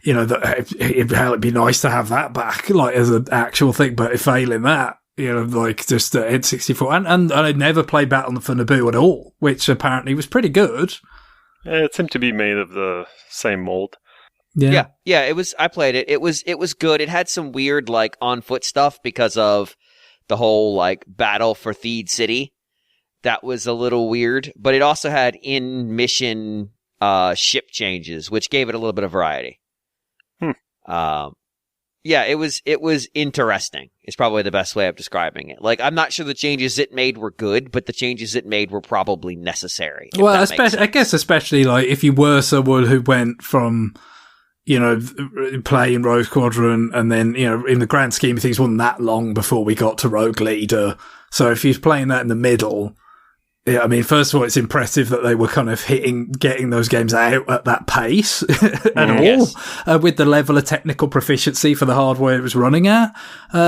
it'd be nice to have that back, like as an actual thing, but failing that, like just N64. And I never played Battle for Naboo at all, which apparently was pretty good. Yeah, it seemed to be made of the same mold. Yeah. It was. I played it. It was good. It had some weird like on foot stuff because of the whole like battle for Theed City. That was a little weird, but it also had in mission ship changes, which gave it a little bit of variety. Yeah, it was interesting. It's probably the best way of describing it. Like, I'm not sure the changes it made were good, but the changes it made were probably necessary. Well, I guess especially like if you were someone who went from, playing Rogue Squadron and then, in the grand scheme of things, wasn't that long before we got to Rogue Leader. So if you're playing that in the middle, yeah, I mean, first of all, it's impressive that they were kind of getting those games out at that pace with the level of technical proficiency for the hardware it was running at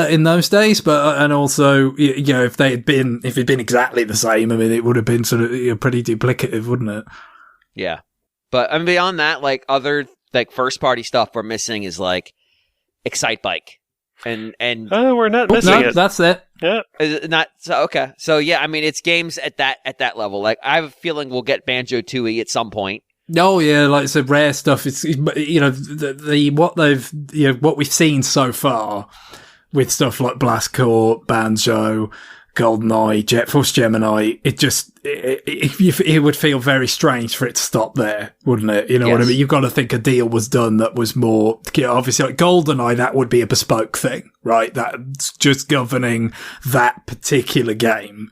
in those days. But and also, if it'd been exactly the same, I mean, it would have been sort of pretty duplicative, wouldn't it? Yeah, but beyond that, like other like first party stuff we're missing is like Excite Bike. And we're not missing it. That's it. Yeah. Is it not so okay. So yeah, I mean it's games at that level. Like I have a feeling we'll get Banjo-Tooie at some point. Oh yeah, like some rare stuff. It's what we've seen so far with stuff like Blast Corps, Banjo, GoldenEye, Jet Force Gemini, it would feel very strange for it to stop there, wouldn't it? You know what I mean? You've got to think a deal was done that was more, obviously like GoldenEye, that would be a bespoke thing, right? That's just governing that particular game.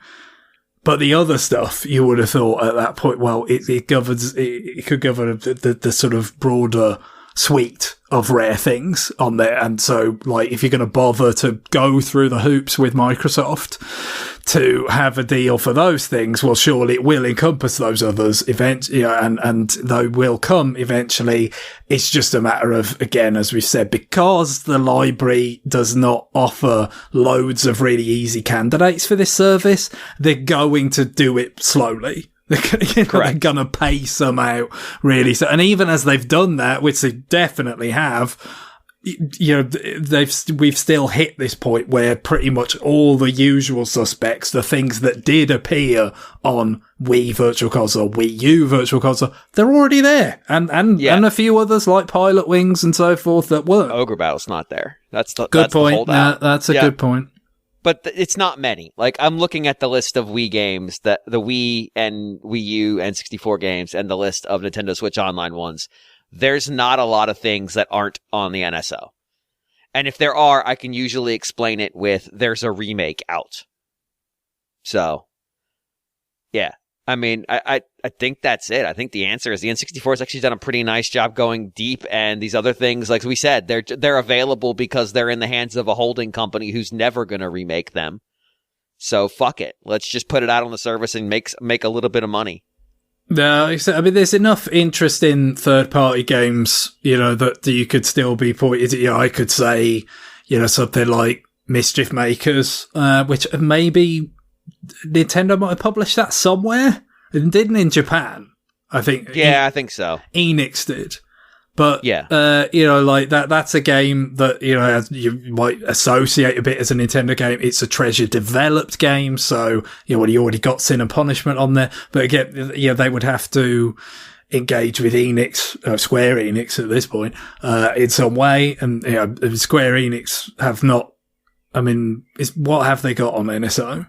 But the other stuff, you would have thought at that point, well, it could govern the sort of broader suite of rare things on there. And so, like, if you're going to bother to go through the hoops with Microsoft to have a deal for those things, well, surely it will encompass those others eventually, and they will come eventually. It's just a matter of, again, as we've said, because the library does not offer loads of really easy candidates for this service, they're going to do it slowly. They're gonna pay some out, really. So, and even as they've done that, which they definitely have, we've still hit this point where pretty much all the usual suspects, the things that did appear on Wii Virtual Console, Wii U Virtual Console, they're already there, and a few others like Pilot Wings and so forth that weren't. Ogre Battle's not there. That's the good point. The holdout. That's a good point. But it's not many. Like, I'm looking at the list of Wii games, the Wii and Wii U and 64 games, and the list of Nintendo Switch Online ones. There's not a lot of things that aren't on the NSO. And if there are, I can usually explain it with, there's a remake out. So, yeah. I mean, I think that's it. I think the answer is the N64 has actually done a pretty nice job going deep, and these other things, like we said, they're available because they're in the hands of a holding company who's never going to remake them. So fuck it. Let's just put it out on the service and make a little bit of money. No, I mean, there's enough interest in third-party games, that you could still be pointed. I could say, something like Mischief Makers, which maybe Nintendo might have published that somewhere. It didn't in Japan, I think. Yeah, I think so. Enix did. But, yeah. Like that's a game that, you might associate a bit as a Nintendo game. It's a Treasure developed game. So, you already got Sin and Punishment on there. But again, they would have to engage with Enix, Square Enix at this point, in some way. And, Square Enix have not, I mean, what have they got on NSO?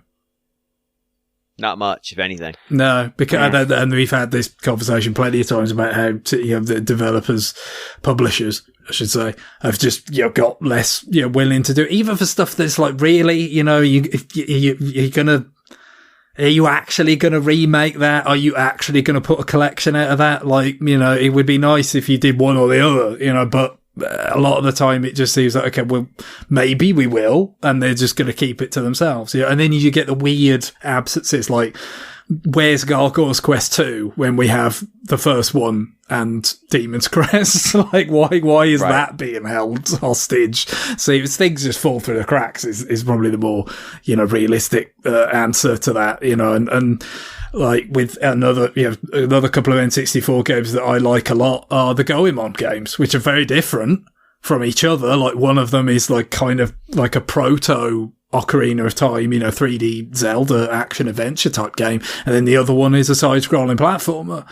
Not much, if anything. No, because and we've had this conversation plenty of times about how the developers, publishers, I should say, have just got less willing to do it, even for stuff that's like really you're gonna. Are you actually going to remake that? Are you actually going to put a collection out of that? Like, it would be nice if you did one or the other, but a lot of the time it just seems like, okay, well, maybe we will, and they're just going to keep it to themselves. And then you get the weird absences, like, where's Gargoyle's Quest 2 when we have the first one and Demon's Crest? Like, why is that being held hostage? See, things just fall through the cracks is probably the more, realistic answer to that, and like with another couple of N64 games that I like a lot are the Goemon games, which are very different from each other. Like, one of them is like kind of like a proto Ocarina of Time, 3D Zelda action adventure type game, and then the other one is a side-scrolling platformer.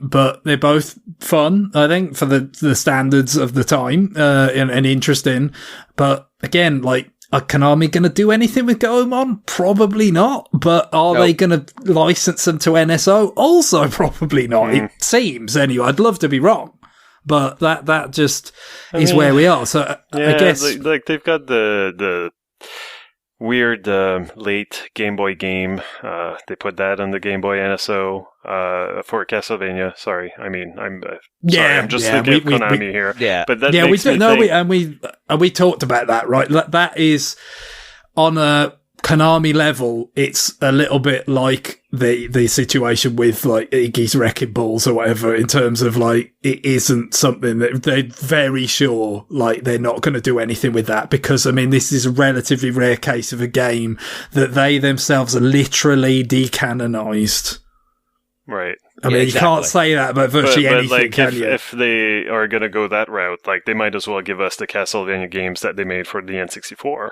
But they're both fun, I think, for the standards of the time, and interesting. But again, like, are Konami going to do anything with Goemon? Probably not. But are they going to license them to NSO? Also, probably not. It seems, anyway. I'd love to be wrong, but that just is where we are. So I guess, like they've got the weird late Game Boy game. They put that on the Game Boy NSO for Castlevania. Sorry, I'm just thinking of Konami here. Yeah, but that makes me think... we talked about that, right? That is on a Konami level. It's a little bit like the situation with like Iggy's Wrecking Balls or whatever, in terms of like it isn't something that they're very sure like they're not going to do anything with that, because this is a relatively rare case of a game that they themselves are literally decanonized. Right. You can't say that about virtually anything, like, can you? If they are going to go that route, like, they might as well give us the Castlevania games that they made for the N64,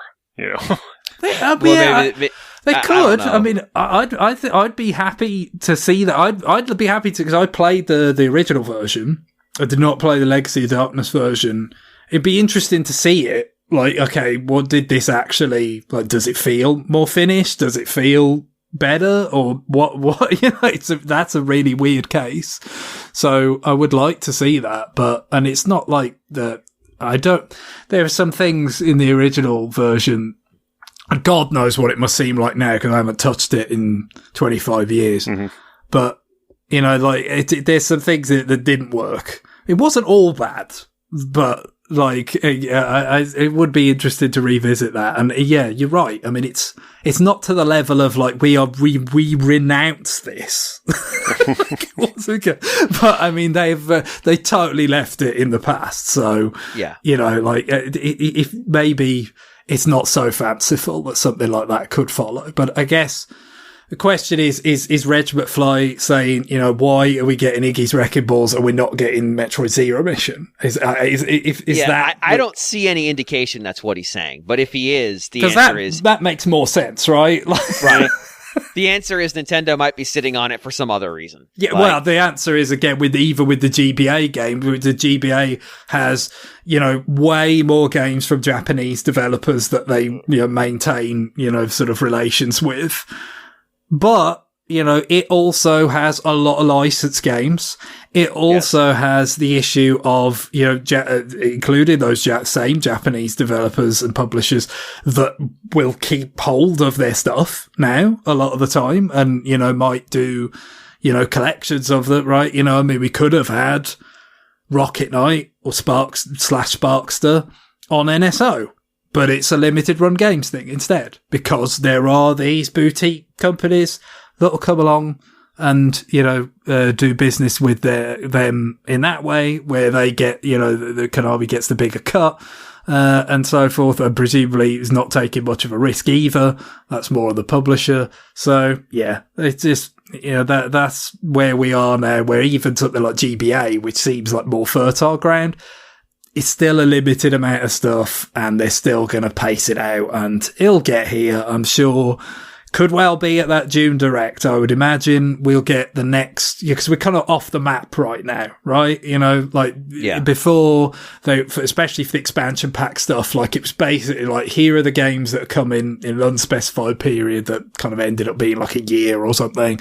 They could. I'd be happy to see that. I'd be happy to, because I played the original version. I did not play the Legacy of Darkness version. It'd be interesting to see it. Like, okay, what did this actually, like, does it feel more finished? Does it feel better? Or what, that's a really weird case. So I would like to see that, and it's not like there are some things in the original version, and God knows what it must seem like now, because I haven't touched it in 25 years. Mm-hmm. But, there's some things that didn't work. It wasn't all bad, but, it would be interesting to revisit that. And, yeah, you're right. It's not to the level of, like, we renounce this. But, they totally left it in the past. So, yeah. If maybe it's not so fanciful that something like that could follow. But I guess the question is Reg McFly saying, why are we getting Iggy's Wrecking Balls and we're not getting Metroid Zero Mission? I don't see any indication that's what he's saying. But if he is, the answer is... that makes more sense, right? Right. The answer is Nintendo might be sitting on it for some other reason. Yeah, well, the answer is, again, with the GBA game, the GBA has, way more games from Japanese developers that they, maintain, sort of relations with. But, it also has a lot of licensed games. It also has the issue of, including those same Japanese developers and publishers that will keep hold of their stuff now a lot of the time, and, might do, collections of them, right? We could have had Rocket Knight or Sparkster on NSO, but it's a limited run games thing instead, because there are these boutique companies that will come along and, do business with them in that way, where they get, the Konami gets the bigger cut, and so forth, and presumably is not taking much of a risk either. That's more of the publisher. So, yeah, it's just, that's where we are now, where even something like GBA, which seems like more fertile ground, it's still a limited amount of stuff, and they're still going to pace it out, and it'll get here, I'm sure. Could well be at that June Direct, I would imagine. We'll get the next, because we're kind of off the map right now, right? Before, especially for the expansion pack stuff, like, it was basically like, here are the games that are coming in an unspecified period that kind of ended up being like a year or something,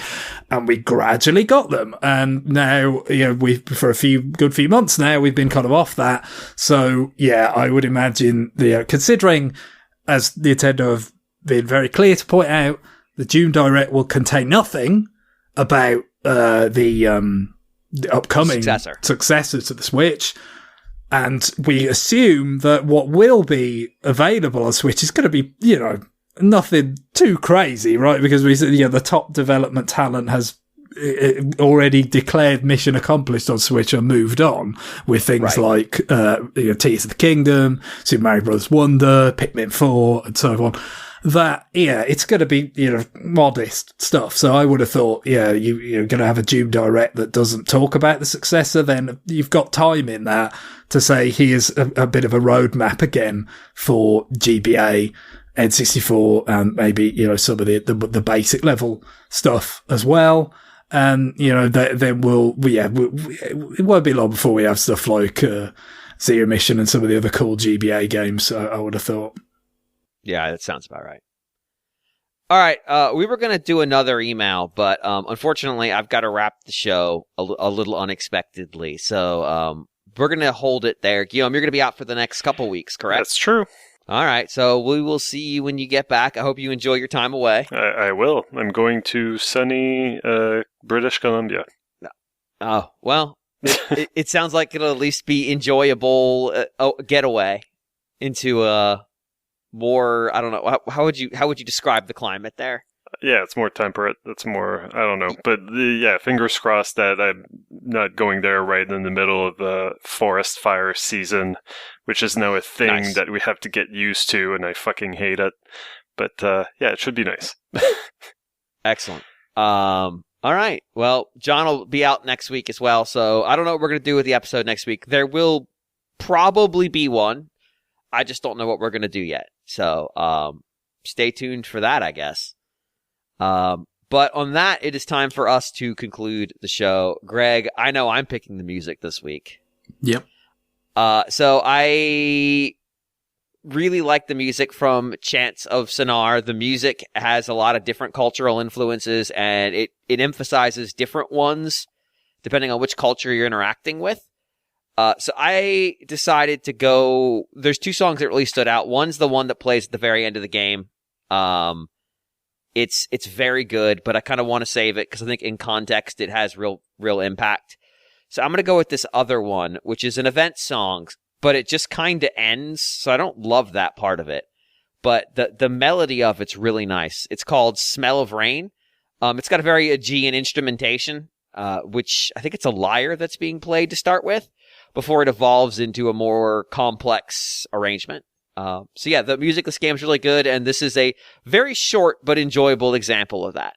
and we gradually got them. And now, for a good few months now, we've been kind of off that. So, yeah, I would imagine, considering, as Nintendo have been very clear to point out, the June Direct will contain nothing about the upcoming successor to the Switch. And we assume that what will be available on Switch is going to be, nothing too crazy, right? Because the top development talent has already declared mission accomplished on Switch and moved on with things like Tears of the Kingdom, Super Mario Bros. Wonder, Pikmin 4, and so on. That, it's going to be, modest stuff. So I would have thought, you're going to have a Doom Direct that doesn't talk about the successor. Then you've got time in that to say here's a bit of a roadmap again for GBA, N64, and maybe, some of the basic level stuff as well. And, then it won't be long before we have stuff like Zero Mission and some of the other cool GBA games, I would have thought. Yeah, that sounds about right. All right, we were going to do another email, but unfortunately, I've got to wrap the show a little unexpectedly. So we're going to hold it there. Guillaume, you're going to be out for the next couple weeks, correct? That's true. All right, so we will see you when you get back. I hope you enjoy your time away. I will. I'm going to sunny British Columbia. Oh, well, it sounds like it'll at least be enjoyable getaway into more, I don't know, how would you describe the climate there? Yeah, it's more temperate. It's more, I don't know. But fingers crossed that I'm not going there right in the middle of the forest fire season, which is now a thing that we have to get used to, and I fucking hate it. But it should be nice. Excellent. All right. Well, John will be out next week as well, so I don't know what we're going to do with the episode next week. There will probably be one. I just don't know what we're going to do yet. So stay tuned for that, I guess. But on that, it is time for us to conclude the show. Greg, I know I'm picking the music this week. Yep. So I really like the music from Chants of Sennar. The music has a lot of different cultural influences, and it emphasizes different ones depending on which culture you're interacting with. So I decided to go, there's two songs that really stood out. One's the one that plays at the very end of the game. It's very good, but I kind of want to save it because I think in context it has real impact. So I'm going to go with this other one, which is an event song, but it just kind of ends, so I don't love that part of it. But the melody of it's really nice. It's called Smell of Rain. It's got a very Aegean instrumentation, which I think it's a lyre that's being played to start with, before it evolves into a more complex arrangement. So yeah, the music of this game is really good, and this is a very short but enjoyable example of that.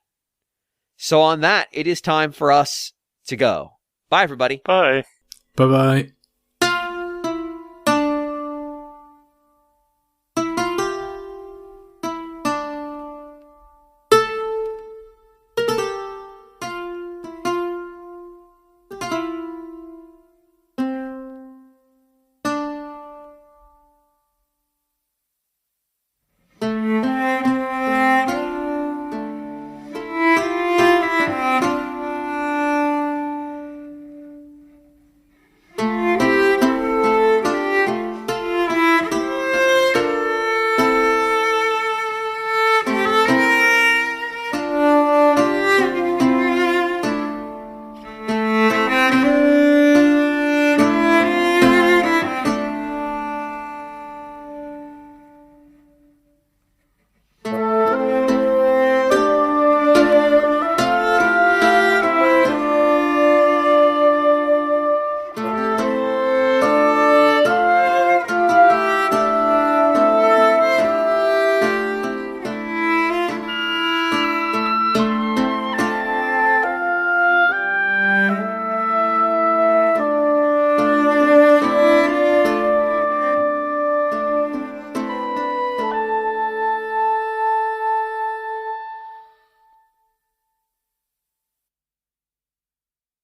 So on that, it is time for us to go. Bye, everybody. Bye. Bye-bye.